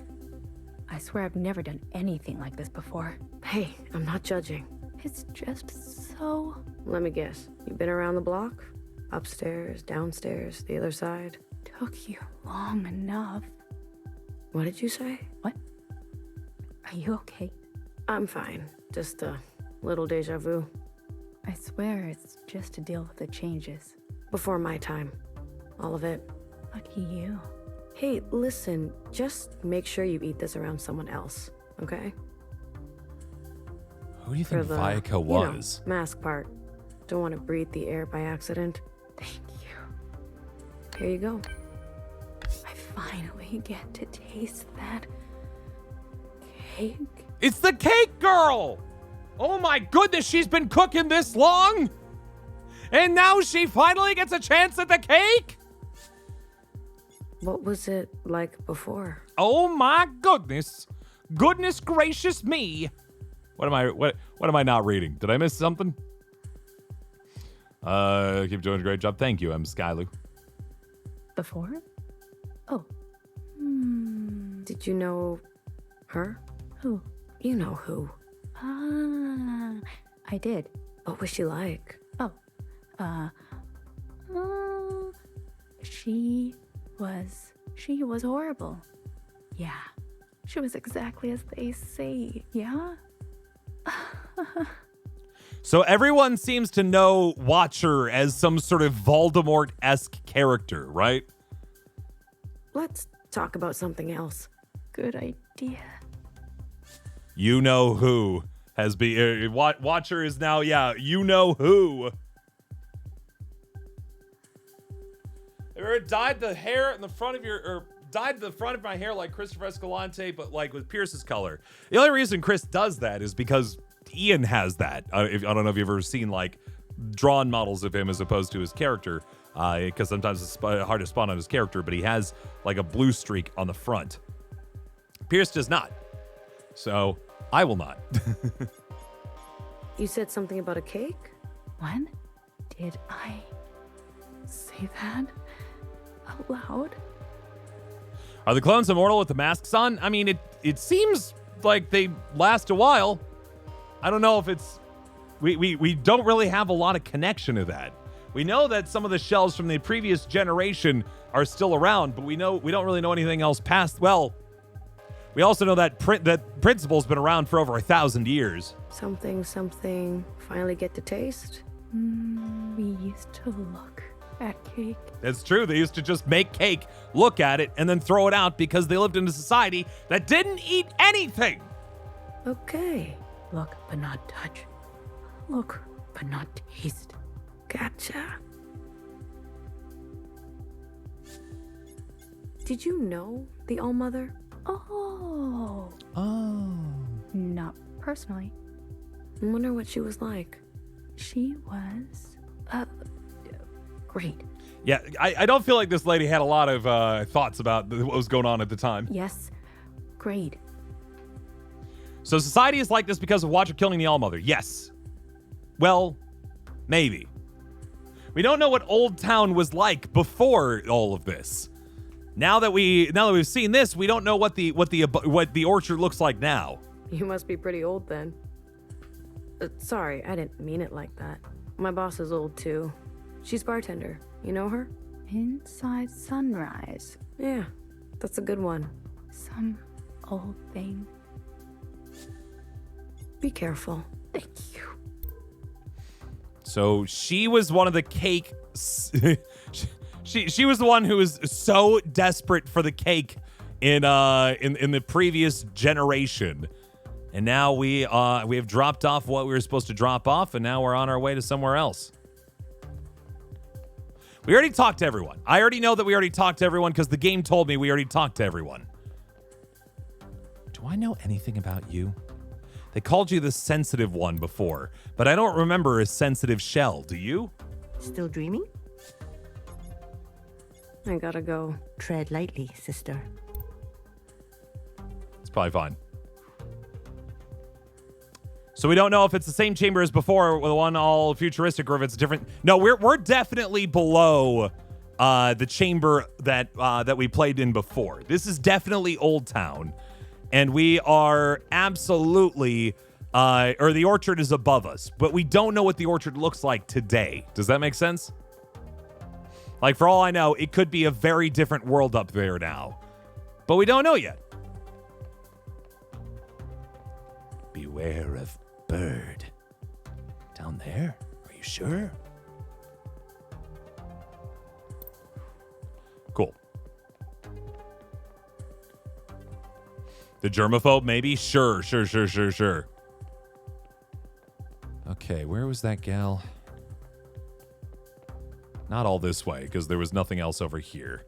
I swear I've never done anything like this before. Hey, I'm not judging. It's just so... Let me guess. You've been around the block? Upstairs, downstairs, the other side? Took you long enough. What did you say? What? Are you okay? I'm fine. Just a little deja vu. I swear it's just to deal with the changes. Before my time. All of it. Lucky you. Hey, listen, just make sure you eat this around someone else, okay? Who do you think For the, Vivica was? Mask part. Don't want to breathe the air by accident. Thank you. Here you go. I finally get to taste that cake. It's the cake girl! Oh my goodness, she's been cooking this long? And now she finally gets a chance at the cake? What was it like before? Oh my goodness. Goodness gracious me. What am I not reading? Did I miss something? Keep doing a great job. Thank you, I'm Skylu. Before? Oh. Did you know her? Who? You know who. I did. What was she like? Oh. She was horrible. Yeah. She was exactly as they say, yeah? So everyone seems to know Watcher as some sort of Voldemort-esque character, right? Let's talk about something else. Good idea. You know who has been... Watcher is now, yeah, you know who. Have you ever dyed the hair in the front of your... or dyed the front of my hair like Christopher Escalante, but like with Pierce's color? The only reason Chris does that is because Ian has that. I don't know if you've ever seen like drawn models of him as opposed to his character, because sometimes it's hard to spawn on his character, but he has like a blue streak on the front. Pierce does not. So I will not. You said something about a cake? When did I say that out loud? Are the clones immortal with the masks on? I mean, it seems like they last a while. I don't know if it's... We don't really have a lot of connection to that. We know that some of the shells from the previous generation are still around, but we don't really know anything else past... Well, we also know that that Principal's been around for over 1,000 years. Something finally get to taste? We used to look at cake. It's true. They used to just make cake, look at it, and then throw it out because they lived in a society that didn't eat anything. Okay. Look, but not touch. Look, but not taste. Gotcha. Did you know the All-Mother? Oh. Not personally. I wonder what she was like. She was great. Yeah, I don't feel like this lady had a lot of thoughts about what was going on at the time. Yes, great. So society is like this because of Watcher killing the All-Mother. Yes. Well, maybe. We don't know what Old Town was like before all of this. Now that we've seen this, we don't know what the orchard looks like now. You must be pretty old then. Sorry, I didn't mean it like that. My boss is old too. She's bartender. You know her? Inside Sunrise. Yeah, that's a good one. Some old thing. Be careful. Thank you. So she was one of the cake... She was the one who was so desperate for the cake in the previous generation. And now we have dropped off what we were supposed to drop off, and now we're on our way to somewhere else. We already talked to everyone. I already know that we already talked to everyone because the game told me we already talked to everyone. Do I know anything about you? They called you the sensitive one before, but I don't remember a sensitive shell. Do you? Still dreaming? I gotta go. Tread lightly, sister. It's probably fine. So we don't know if it's the same chamber as before, with the one all futuristic, or if it's different. No, we're definitely below the chamber that we played in before. This is definitely Old Town, and we are absolutely, or the orchard is above us, but we don't know what the orchard looks like today. Does that make sense? Like, for all I know, it could be a very different world up there now, but we don't know yet. Beware of bird. Down there? Are you sure? Cool. The germaphobe, maybe? Sure. Okay, where was that gal? Not all this way, because there was nothing else over here.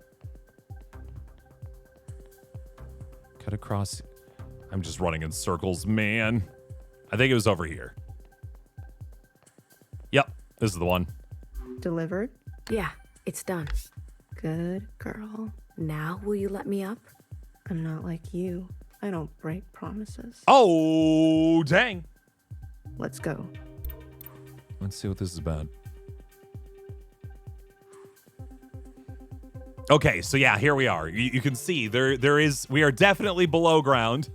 Cut across. I'm just running in circles, man. I think it was over here. Yep, this is the one. Delivered? Yeah, it's done. Good girl. Now will you let me up? I'm not like you. I don't break promises. Oh, dang. Let's go. Let's see what this is about. Okay, so yeah, here we are. You can see we are definitely below ground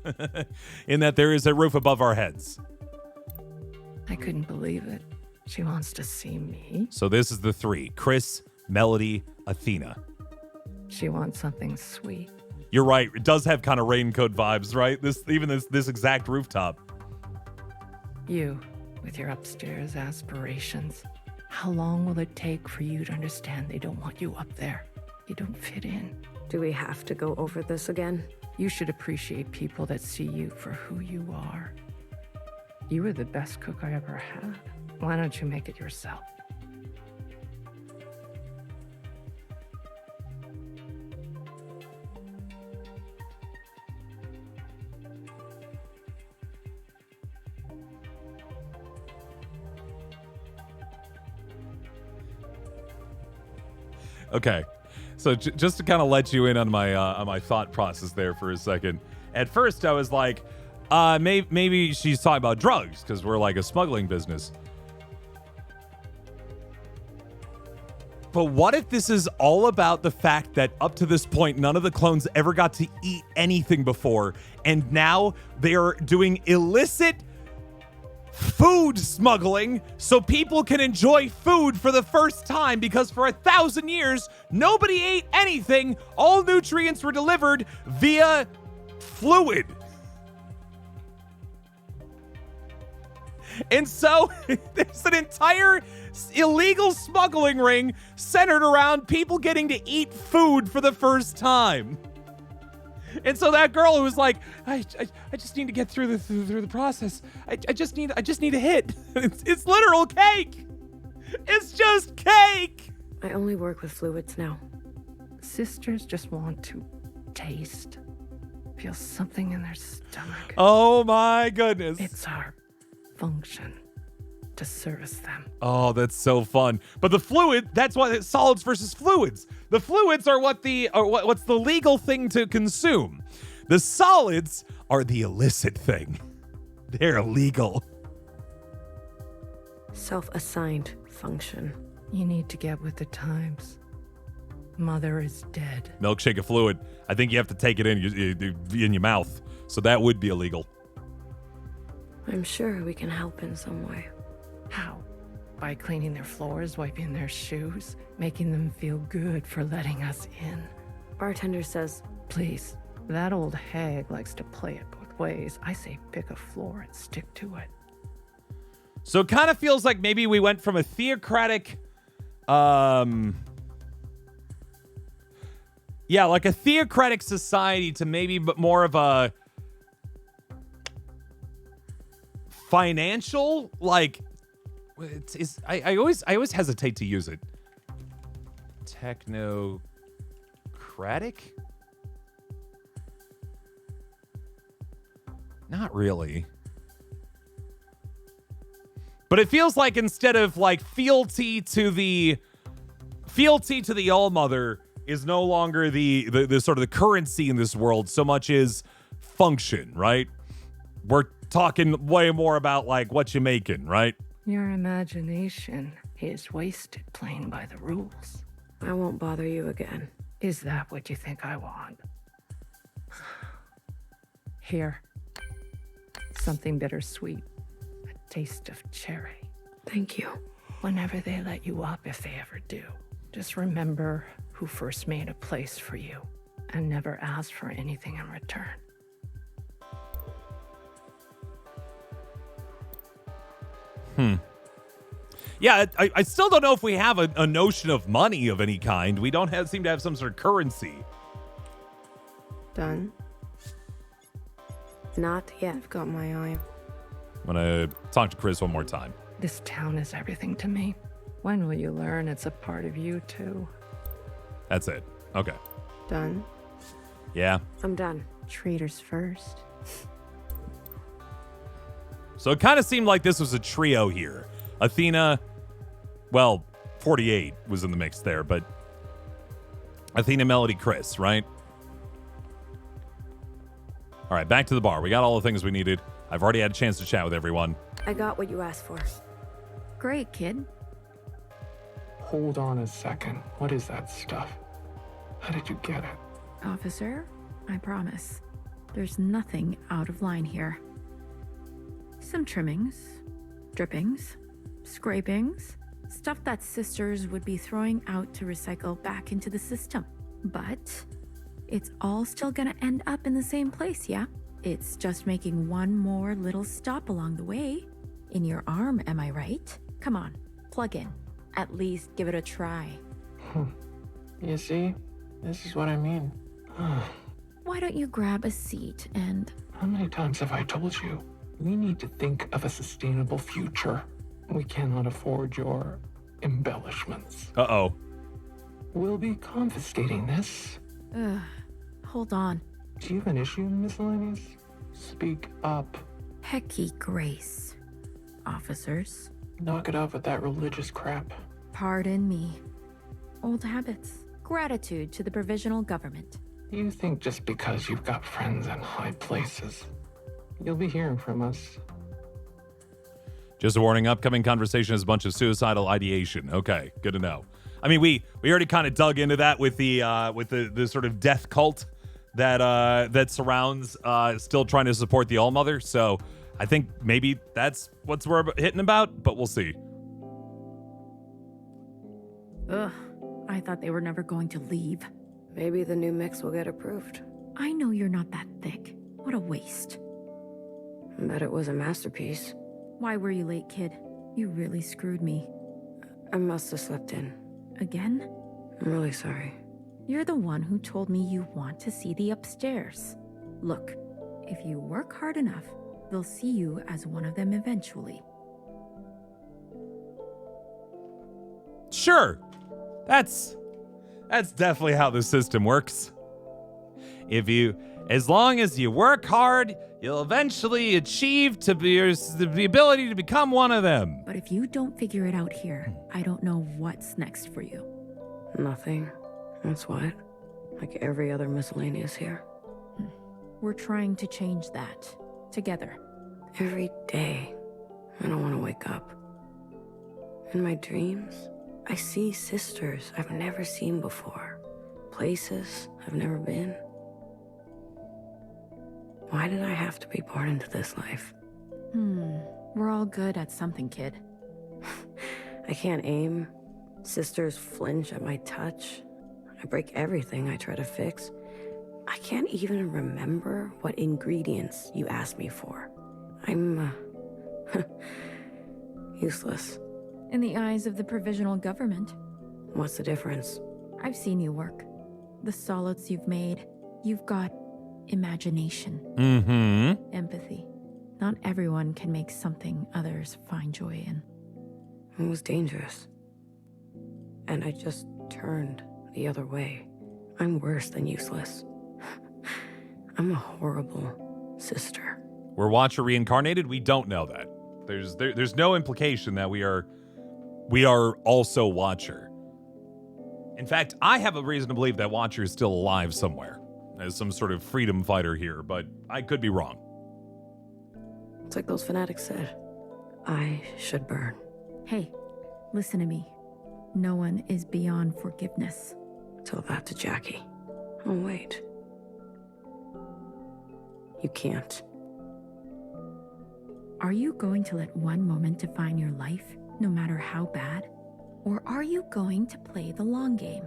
in that there is a roof above our heads. I couldn't believe it. She wants to see me. So this is the three: Chris, Melody, Athena. She wants something sweet. You're right. It does have kind of raincoat vibes, right? This exact rooftop. You, with your upstairs aspirations. How long will it take for you to understand they don't want you up there? You don't fit in. Do we have to go over this again? You should appreciate people that see you for who you are. You were the best cook I ever had. Why don't you make it yourself? Okay. So just to kind of let you in on my thought process there for a second. At first, I was like, maybe she's talking about drugs because we're like a smuggling business. But what if this is all about the fact that up to this point, none of the clones ever got to eat anything before, and now they're doing illicit food smuggling so people can enjoy food for the first time, because for 1,000 years, nobody ate anything. All nutrients were delivered via fluid. And so there's an entire illegal smuggling ring centered around people getting to eat food for the first time. And so that girl who was like, I just need to get through the process. I just need a hit. It's literal cake. It's just cake. I only work with fluids now. Sisters just want to taste, feel something in their stomach. Oh my goodness. It's our function to service them. Oh, that's so fun. But the fluid, that's why it's solids versus fluids. The fluids are what's the legal thing to consume. The solids are the illicit thing. They're illegal. Self-assigned function. You need to get with the times. Mother is dead. Milkshake of fluid. I think you have to take it in your mouth. So that would be illegal. I'm sure we can help in some way. How? By cleaning their floors, wiping their shoes, making them feel good for letting us in. Bartender says, please, that old hag likes to play it both ways. I say pick a floor and stick to it. So it kind of feels like maybe we went from a theocratic Yeah, like a theocratic society to maybe but more of a financial, like, I always hesitate to use it. Technocratic? Not really. But it feels like instead of like fealty to the All-Mother is no longer the sort of the currency in this world so much as function, right? We're talking way more about like what you making, right? Your imagination is wasted playing by the rules. I won't bother you again. Is that what you think I want? Here. Something bittersweet. A taste of cherry. Thank you. Whenever they let you up, if they ever do, just remember who first made a place for you and never asked for anything in return. Yeah, I still don't know if we have a notion of money of any kind. We don't seem to have some sort of currency. Done. Not yet. I've got my eye. I'm gonna talk to Chris one more time. This town is everything to me. When will you learn it's a part of you, too? That's it. Okay. Done. Yeah. I'm done. Traitors first. So it kind of seemed like this was a trio here. Athena, well, 48 was in the mix there, but Athena, Melody, Chris, right? All right, back to the bar. We got all the things we needed. I've already had a chance to chat with everyone. I got what you asked for. Great, kid. Hold on a second. What is that stuff? How did you get it? Officer, I promise. There's nothing out of line here. Some trimmings, drippings, scrapings, stuff that sisters would be throwing out to recycle back into the system. But it's all still gonna end up in the same place, yeah? It's just making one more little stop along the way. In your arm, am I right? Come on, plug in. At least give it a try. You see? This is what I mean. Why don't you grab a seat and... How many times have I told you? We need to think of a sustainable future. We cannot afford your embellishments. Uh-oh. We'll be confiscating this. Hold on. Do you have an issue, Miscellaneous? Speak up. Hecky grace, officers. Knock it off with that religious crap. Pardon me. Old habits. Gratitude to the provisional government. You think just because you've got friends in high places, you'll be hearing from us. Just a warning, upcoming conversation is a bunch of suicidal ideation. Okay, good to know. I mean, we already kind of dug into that with the sort of death cult that surrounds still trying to support the All-Mother. So I think maybe that's what we're hitting about, but we'll see. Ugh, I thought they were never going to leave. Maybe the new mix will get approved. I know you're not that thick. What a waste. Bet it was a masterpiece. Why were you late, kid? You really screwed me. I must have slept in. Again? I'm really sorry. You're the one who told me you want to see the upstairs. Look, if you work hard enough, they'll see you as one of them eventually. Sure. That's definitely how the system works. As long as you work hard, you'll eventually achieve the ability to become one of them. But if you don't figure it out here, I don't know what's next for you. Nothing. That's what. Like every other miscellaneous here. We're trying to change that. Together. Every day, I don't want to wake up. In my dreams, I see sisters I've never seen before. Places I've never been. Why did I have to be born into this life? We're all good at something, kid. I can't aim. Sisters flinch at my touch. I break everything I try to fix. I can't even remember what ingredients you asked me for. I'm, useless. In the eyes of the provisional government. What's the difference? I've seen you work. the solids you've made. You've got imagination, empathy. Not everyone can make something others find joy in. It was dangerous. And I just turned the other way. I'm worse than useless. I'm a horrible sister. We're Watcher reincarnated? We don't know that. There's no implication that we are also Watcher. In fact, I have a reason to believe that Watcher is still alive somewhere as some sort of freedom fighter here, but I could be wrong. It's like those fanatics said. I should burn. Hey, listen to me. No one is beyond forgiveness. Tell that to Jackie. Oh, wait. You can't. Are you going to let one moment define your life, no matter how bad? Or are you going to play the long game?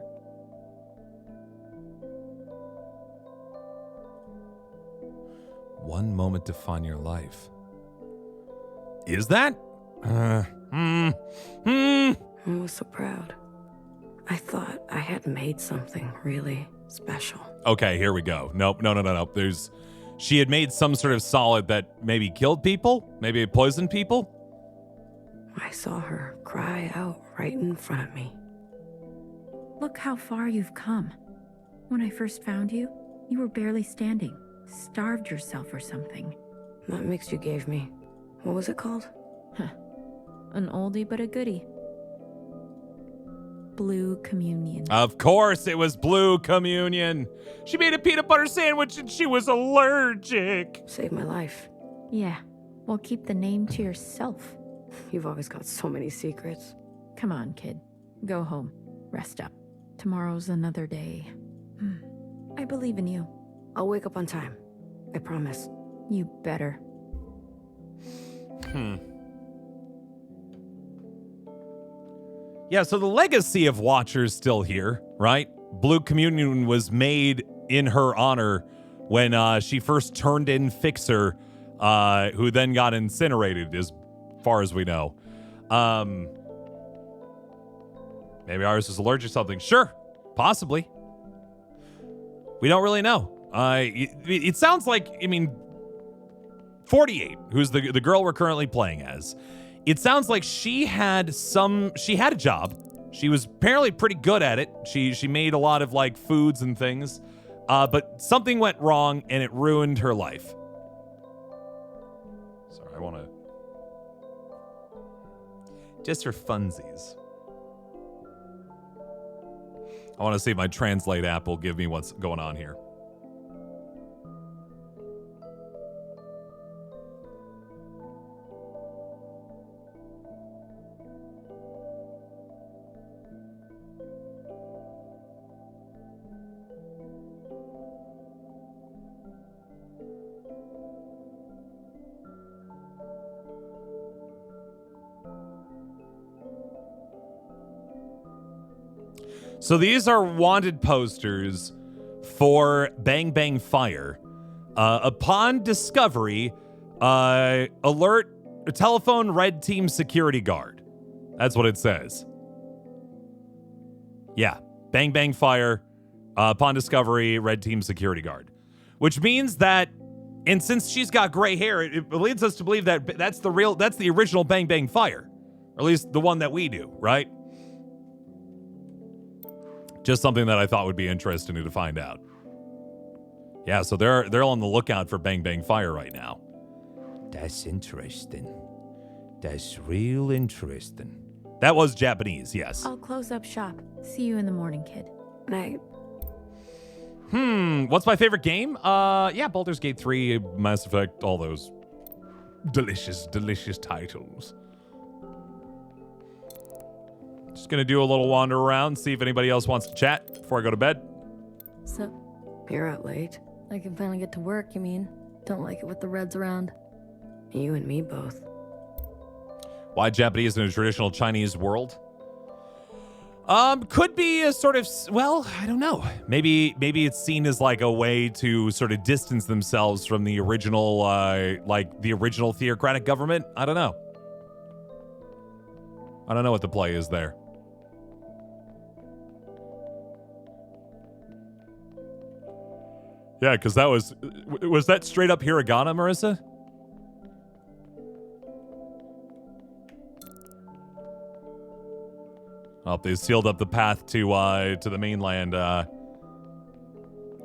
One moment define your life. Is that? I was so proud. I thought I had made something really special. Okay, here we go. Nope, no. She had made some sort of solid that maybe killed people? Maybe it poisoned people? I saw her cry out right in front of me. Look how far you've come. When I first found you, you were barely standing. Starved yourself or something. That mix you gave me, what was it called? An oldie but a goodie. Blue Communion. Of course it was Blue Communion. She made a peanut butter sandwich and she was allergic. Saved my life. Yeah, well, keep the name to yourself. You've always got so many secrets. Come on, kid. Go home. Rest up. Tomorrow's another day. I believe in you. I'll wake up on time. I promise. You better. Yeah, so the legacy of Watcher's still here, right? Blue Communion was made in her honor when she first turned in Fixer, who then got incinerated, as far as we know. Maybe Iris is allergic to something. Sure, possibly. We don't really know. It sounds like, 48, who's the girl we're currently playing as. It sounds like she had a job. She was apparently pretty good at it. She made a lot of like foods and things, but something went wrong and it ruined her life. Sorry, I want to just for funsies. I want to see if my Translate app will give me what's going on here. So these are wanted posters for Bang Bang Fire. Upon discovery, alert a telephone red team security guard. That's what it says. Yeah, Bang Bang Fire. Upon discovery, red team security guard. Which means that, and since she's got gray hair, it leads us to believe that that's the original Bang Bang Fire. Or at least the one that we do, right? Just something that I thought would be interesting to find out. Yeah, so they're on the lookout for Bang Bang Fire right now. That's interesting. That's real interesting. That was Japanese, yes. I'll close up shop. See you in the morning, kid. Night. What's my favorite game? Yeah, Baldur's Gate 3, Mass Effect, all those delicious, delicious titles. Just gonna do a little wander around, see if anybody else wants to chat before I go to bed. So, You're out late. I can finally get to work, you mean? Don't like it with the Reds around. You and me both. Why Japanese in a traditional Chinese world? Could be a sort of, well, I don't know. Maybe it's seen as like a way to sort of distance themselves from the original, the original theocratic government. I don't know. I don't know what the play is there. Yeah, because that was that straight up hiragana, Marissa? Oh, they sealed up the path to the mainland. It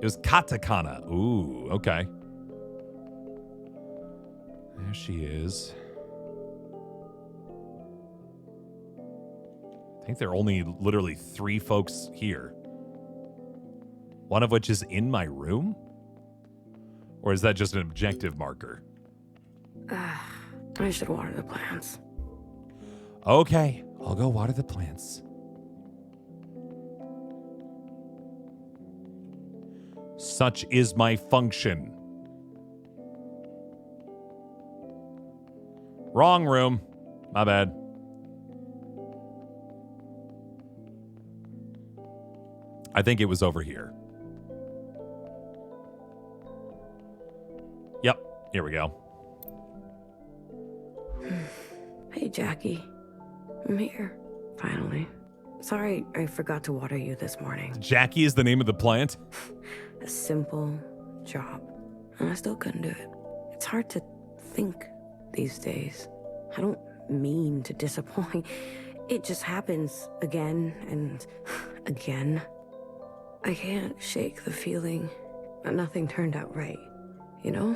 was katakana. Ooh, okay. There she is. I think there are only literally 3 folks here. One of which is in my room? Or is that just an objective marker? I should water the plants. Okay, I'll go water the plants. Such is my function. Wrong room. My bad. I think it was over here. Yep, here we go. Hey, Jackie. I'm here. Finally. Sorry I forgot to water you this morning. Jackie is the name of the plant? A simple job. And I still couldn't do it. It's hard to think these days. I don't mean to disappoint. It just happens again and again. I can't shake the feeling that nothing turned out right, you know?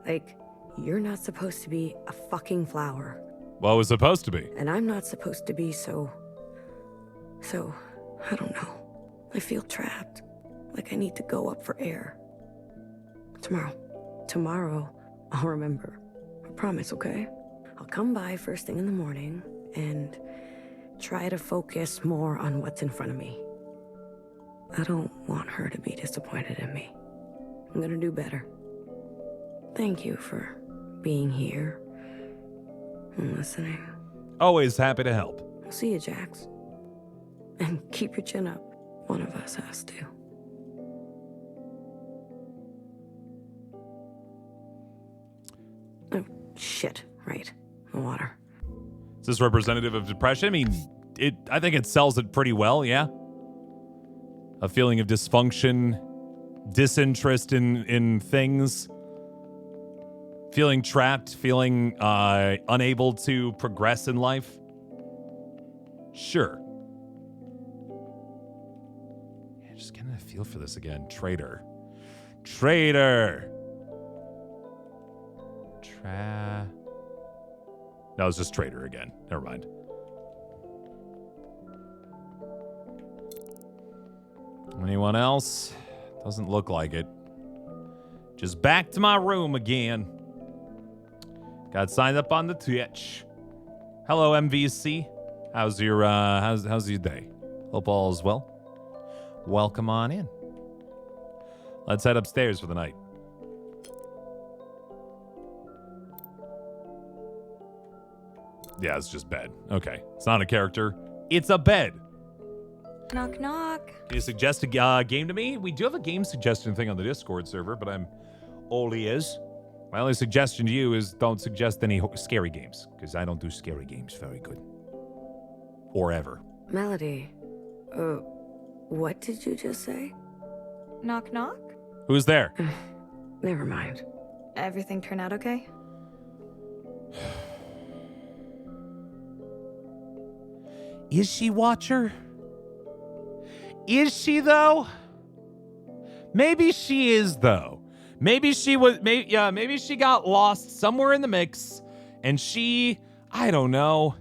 Like, you're not supposed to be a fucking flower. Well, it was supposed to be. And I'm not supposed to be so, I don't know. I feel trapped. Like I need to go up for air. Tomorrow, I'll remember. I promise, okay? I'll come by first thing in the morning and try to focus more on what's in front of me. I don't want her to be disappointed in me. I'm gonna do better. Thank you for being here and listening. Always happy to help. I'll see you, Jax. And keep your chin up. One of us has to. Oh, shit. Right. The water. Is this representative of depression? I mean, I think it sells it pretty well, yeah? A feeling of dysfunction, disinterest in things, feeling trapped, feeling unable to progress in life. Sure. Yeah, just getting a feel for this again. Traitor. No, it's just traitor again. Never mind. Anyone else? Doesn't look like it. Just back to my room again. Got signed up on the Twitch. Hello, MVC. How's your day? Hope all is well. Welcome on in. Let's head upstairs for the night. Yeah, it's just bed. Okay. It's not a character. It's a bed. Knock, knock. Can you suggest a game to me? We do have a game suggestion thing on the Discord server, but I'm all ears. My only suggestion to you is don't suggest any scary games, because I don't do scary games very good. Or ever. Melody, what did you just say? Knock, knock. Who's there? Never mind. Everything turn out okay? Is she Watcher? Is she, though? Maybe she is, though. Maybe she was, maybe she got lost somewhere in the mix, and I don't know.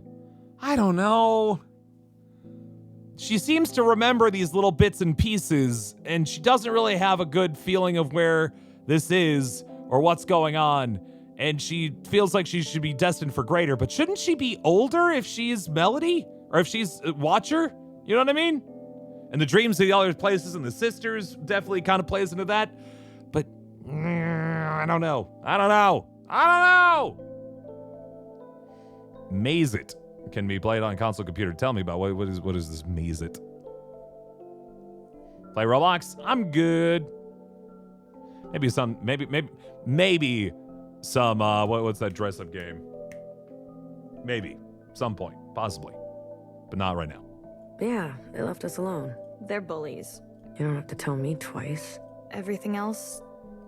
She seems to remember these little bits and pieces, and she doesn't really have a good feeling of where this is or what's going on, and she feels like she should be destined for greater, but shouldn't she be older if she's Melody? Or if she's a Watcher? You know what I mean? And the dreams of the other places and the sisters definitely kind of plays into that. But I don't know. Maze It can be played on console computer. Tell me about what is this Maze It? Play Roblox? I'm good. Maybe some what's that dress up game? Maybe. Some point. Possibly. But not right now. Yeah, they left us alone. They're bullies. You don't have to tell me twice. Everything else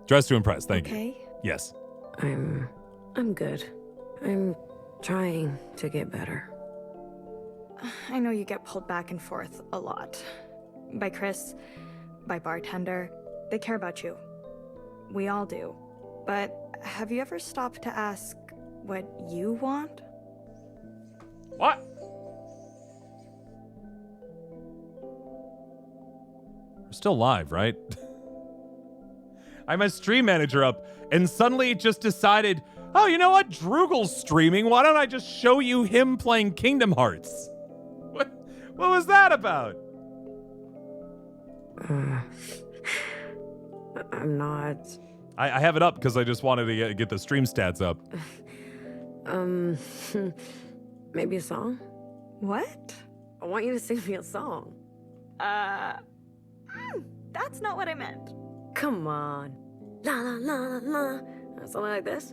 Dress to impress, thank you. okay? Yes. I'm good. I'm trying to get better. I know you get pulled back and forth a lot. By Chris, by bartender. They care about you. We all do. But have you ever stopped to ask what you want? What? We're still live, right? I had my stream manager up, and suddenly it just decided, oh, you know what? Drugel's streaming. Why don't I just show you him playing Kingdom Hearts? What was that about? I'm not. I have it up because I just wanted to get the stream stats up. Maybe a song? What? I want you to sing me a song. That's not what I meant. Come on. La la la la la. Something like this?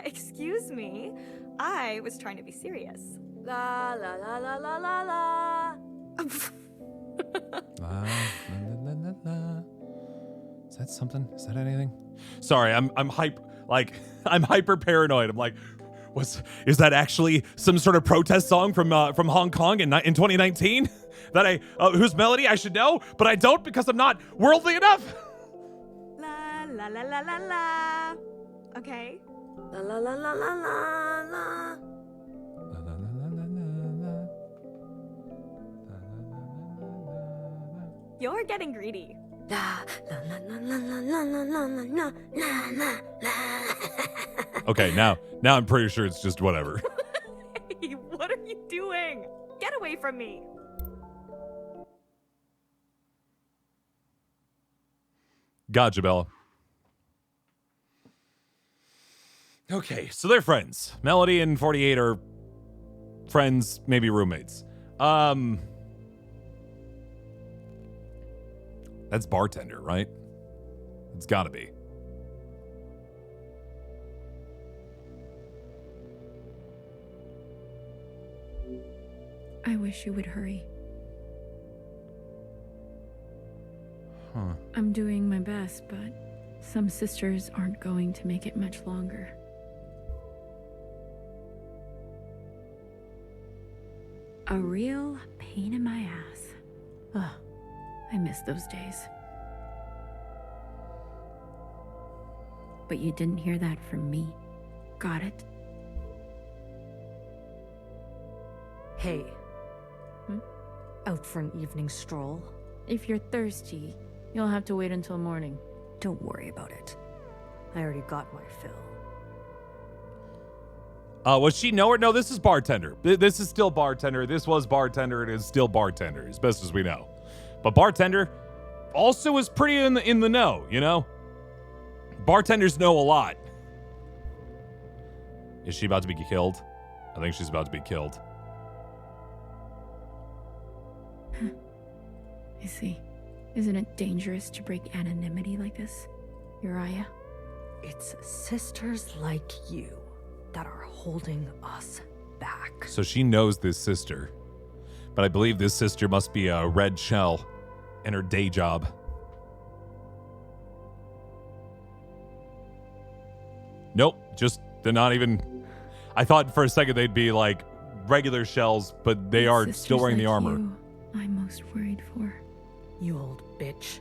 Excuse me. I was trying to be serious. La la la la la la la. La, la, la, la, la. Is that something? Is that anything? Sorry, I'm hyper paranoid. I'm like, is that actually some sort of protest song from Hong Kong in 2019? That whose melody I should know, but I don't because I'm not worldly enough. La la la la la la. Okay. La la la la la la la. You're getting greedy. La la la la la la la la la la la la. Okay, now I'm pretty sure it's just whatever. Hey, what are you doing? Get away from me. Gotcha, Bella. Okay, so they're friends. Melody and 48 are friends, maybe roommates. That's bartender, right? It's gotta be. I wish you would hurry. Huh. I'm doing my best, but some sisters aren't going to make it much longer. A real pain in my ass. Ugh, I miss those days. But you didn't hear that from me. Got it? Hey. Out for an evening stroll? If you're thirsty, you'll have to wait until morning. Don't worry about it. I already got my fill. Was she nowhere? No, this is bartender. This is still bartender. This was bartender. It is still bartender, as best as we know. But bartender also is pretty in the know, you know? Bartenders know a lot. Is she about to be killed? I think she's about to be killed. I see. Isn't it dangerous to break anonymity like this, Uriah? It's sisters like you that are holding us back. So she knows this sister. But I believe this sister must be a red shell in her day job. Nope, just they're not even... I thought for a second they'd be like regular shells, but they are still wearing the armor. You, I'm most worried for. You old bitch.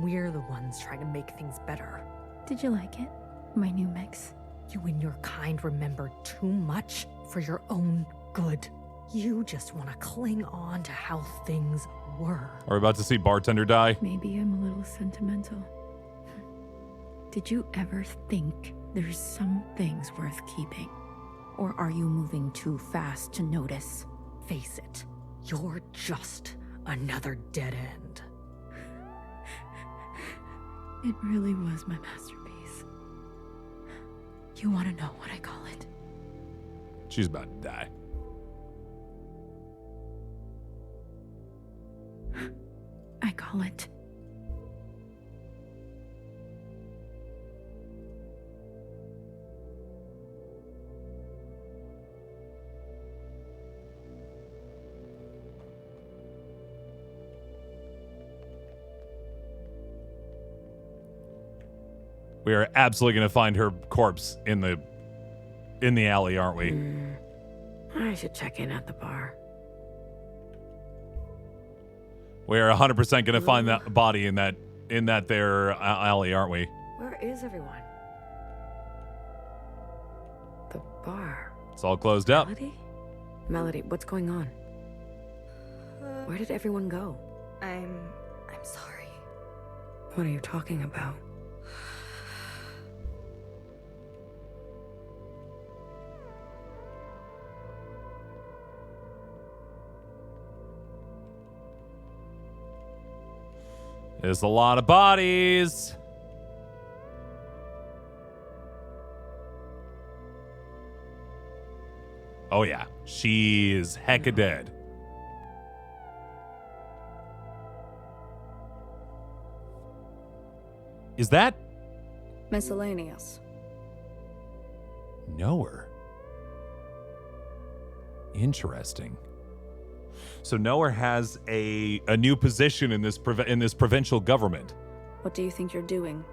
We're the ones trying to make things better. Did you like it? My new mix? You and your kind remember too much for your own good. You just want to cling on to how things were. Are we about to see bartender die? Maybe I'm a little sentimental. Did you ever think there's some things worth keeping? Or are you moving too fast to notice? Face it, you're just another dead end. It really was my masterpiece. You want to know what I call it? She's about to die. I call it... We are absolutely going to find her corpse in the alley, aren't we? I should check in at the bar. We are 100% going to find that body in that there alley, aren't we? Where is everyone? The bar. It's all closed up. Melody, what's going on? Where did everyone go? I'm sorry. What are you talking about? There's a lot of bodies. Oh, yeah. She is hecka dead. Is that Miscellaneous. Knower? Interesting. So Knower has a new position in this provincial government. What do you think you're doing?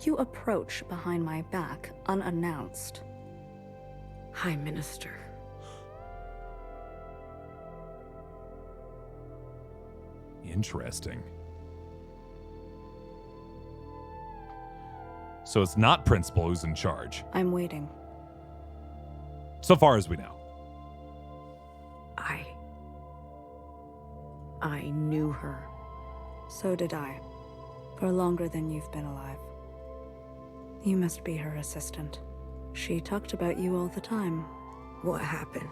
You approach behind my back unannounced. Hi, Minister. Interesting. So it's not Principal who's in charge, I'm waiting. so far as we know. I knew her. So did I. For longer than you've been alive. You must be her assistant. She talked about you all the time. What happened?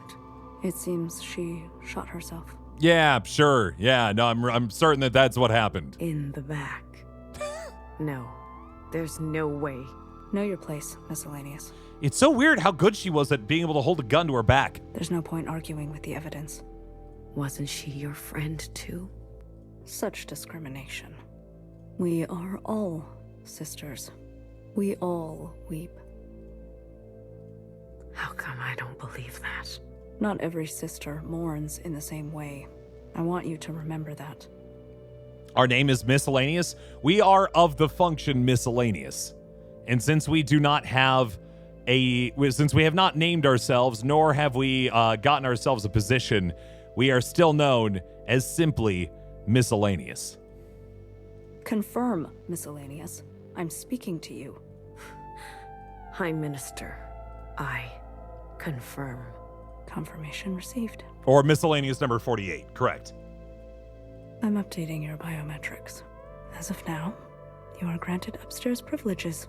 It seems she shot herself. Yeah, sure. Yeah, no, I'm certain that that's what happened. In the back. No. There's no way. Know your place, Miscellaneous. It's so weird how good she was at being able to hold a gun to her back. There's no point arguing with the evidence. Wasn't she your friend too? Such discrimination. We are all sisters. We all weep. How come I don't believe that? Not every sister mourns in the same way. I want you to remember that. Our name is Miscellaneous. We are of the function Miscellaneous. And since we do not have since we have not named ourselves, nor have we gotten ourselves a position, we are still known as simply Miscellaneous. Confirm, Miscellaneous. I'm speaking to you. Hi, Minister. I confirm. Confirmation received. Or Miscellaneous number 48, correct. I'm updating your biometrics. As of now, you are granted upstairs privileges.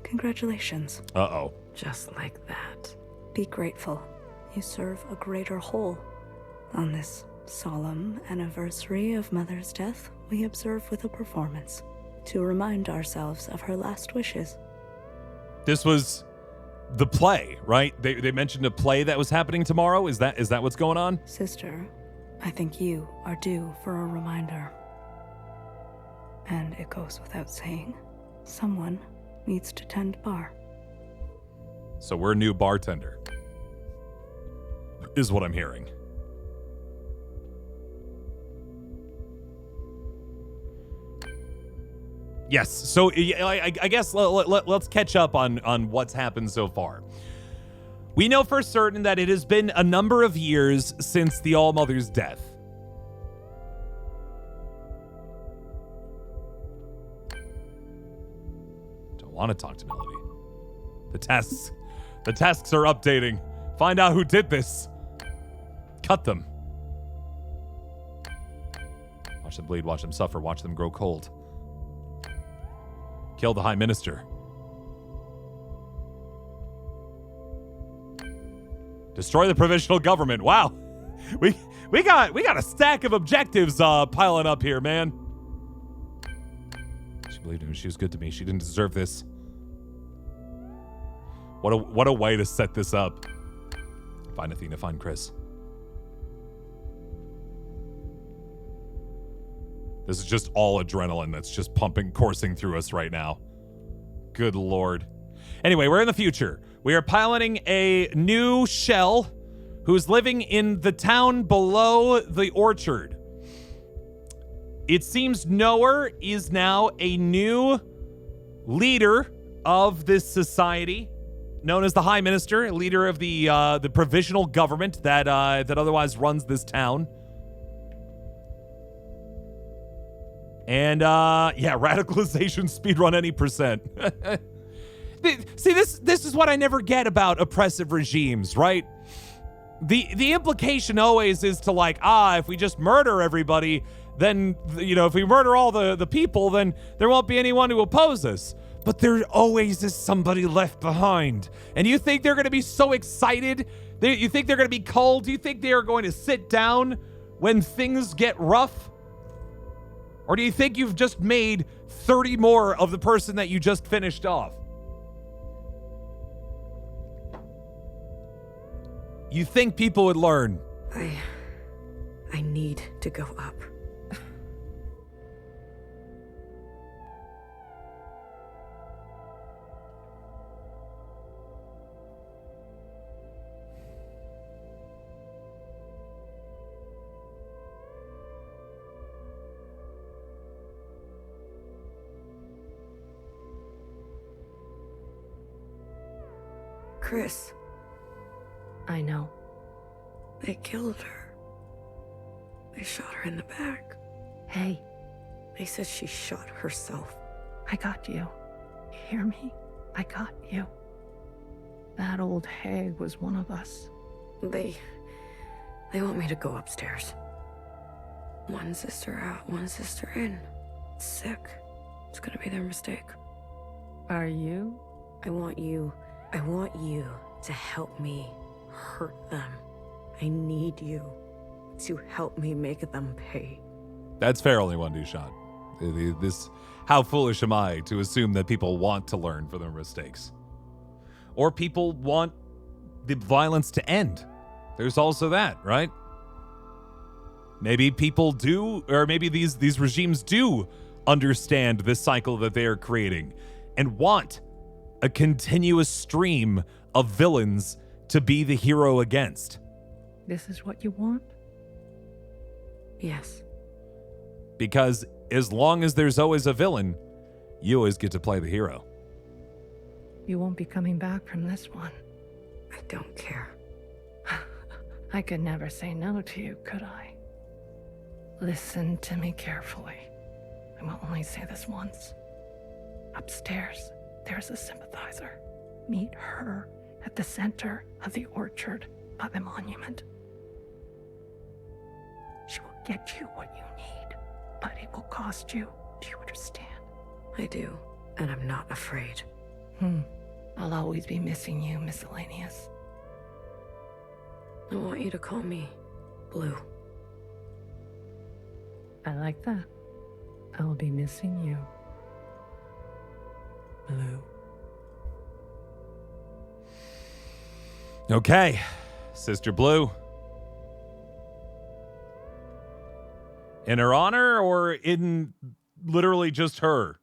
Congratulations. Uh-oh. Just like that. Be grateful. You serve a greater whole. On this solemn anniversary of Mother's death, we observe with a performance to remind ourselves of her last wishes. This was the play, right? They mentioned a play that was happening tomorrow. Is that what's going on? Sister, I think you are due for a reminder. And it goes without saying, someone needs to tend bar. So we're a new bartender, is what I'm hearing. Yes, so I guess let's catch up on what's happened so far. We know for certain that it has been a number of years since the All-Mother's death. Don't want to talk to Melody. The tasks are updating. Find out who did this. Cut them. Watch them bleed, watch them suffer, watch them grow cold. Kill the High Minister. Destroy the provincial government. Wow. We got a stack of objectives piling up here, man. She believed in me. She was good to me. She didn't deserve this. What a way to set this up. Find Athena, find Chris. This is just all adrenaline that's just coursing through us right now. Good Lord. Anyway, we're in the future. We are piloting a new shell who's living in the town below the orchard. It seems Noah is now a new leader of this society, known as the High Minister, leader of the provisional government that otherwise runs this town. And radicalization speedrun any %. See, this is what I never get about oppressive regimes, right? The implication always is to like, if we just murder everybody, then, if we murder all the people, then there won't be anyone to oppose us. But there always is somebody left behind. And you think they're going to be so excited? You think they're going to be cold? Do you think they are going to sit down when things get rough? Or do you think you've just made 30 more of the person that you just finished off? You think people would learn. I need to go up. Chris. I know. They killed her. They shot her in the back. Hey. They said she shot herself. I got you. You hear me? I got you. That old hag was one of us. They want me to go upstairs. One sister out, one sister in. Sick. It's gonna be their mistake. Are you? I want you to help me hurt them. I need you to help me make them pay. That's fair, only one shot. How foolish am I to assume that people want to learn from their mistakes? Or people want the violence to end. There's also that, right? Maybe people do, or maybe these regimes do understand this cycle that they are creating and want a continuous stream of villains to be the hero against. This is what you want? Yes. Because as long as there's always a villain, you always get to play the hero. You won't be coming back from this one. I don't care. I could never say no to you, could I? Listen to me carefully. I will only say this once. Upstairs, there's a sympathizer. Meet her at the center of the orchard by the monument. She will get you what you need, but it will cost you. Do you understand? I do, and I'm not afraid. I'll always be missing you, Miscellaneous. I want you to call me Blue. I like that. I'll be missing you, Blue. Okay, Sister Blue. In her honor or in literally just her?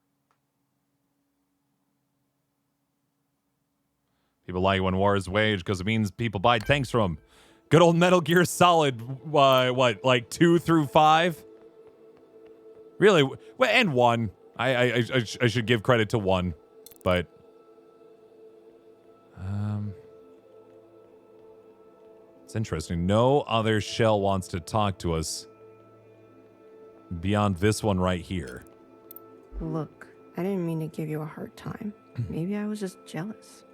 People like when war is waged because it means people buy tanks from them. Good old Metal Gear Solid, what, like 2 through 5? Really? Well, and 1. I should give credit to 1, but it's interesting. No other shell wants to talk to us beyond this one right here. Look, I didn't mean to give you a hard time. Maybe I was just jealous.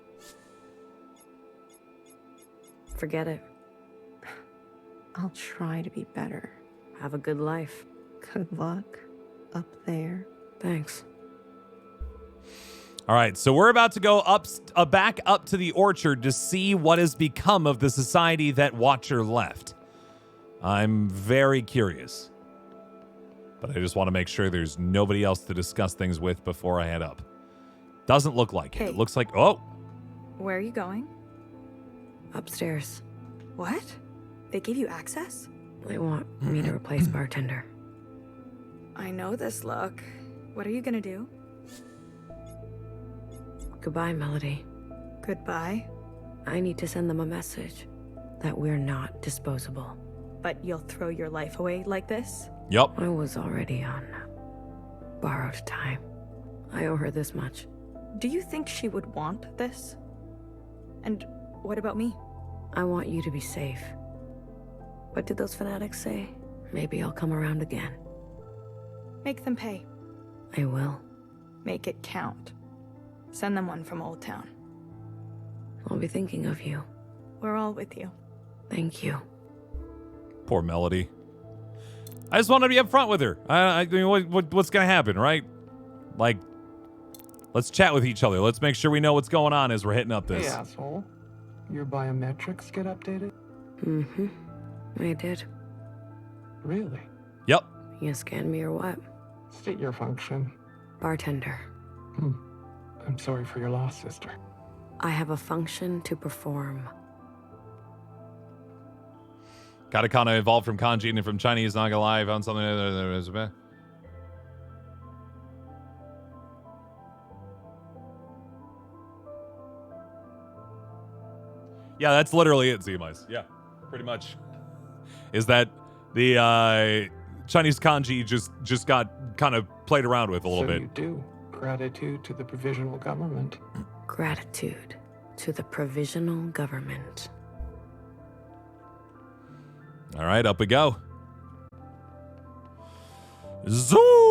Forget it. I'll try to be better. Have a good life. Good luck. Up there. Thanks. All right, so we're about to go back up to the orchard to see what has become of the society that Watcher left. I'm very curious. But I just want to make sure there's nobody else to discuss things with before I head up. Doesn't look like it. It looks like... Oh! Where are you going? Upstairs. What? They gave you access? They want me to replace bartender. I know this look. What are you gonna do? Goodbye, Melody. Goodbye? I need to send them a message that we're not disposable. But you'll throw your life away like this? Yup. I was already on borrowed time. I owe her this much. Do you think she would want this? And what about me? I want you to be safe. What did those fanatics say? Maybe I'll come around again. Make them pay. I will. Make it count. Send them one from Old Town. I'll be thinking of you. We're all with you. Thank you. Poor Melody. I just want to be upfront with her. I mean, what's going to happen, right? Like, let's chat with each other. Let's make sure we know what's going on as we're hitting up this. Hey, asshole. Your biometrics get updated? Mm-hmm. I did. Really? Yep. You scanned me or what? State your function. Bartender. I'm sorry for your loss, sister. I have a function to perform. Katakana evolved from kanji and from Chinese, not gonna lie, I found something that was bad. Yeah, that's literally it, Z-Mice. Yeah, pretty much. Is that the Chinese kanji just got kind of played around with a little bit. You do. Gratitude to the provisional government. Gratitude to the provisional government. All right, up we go. Zoom!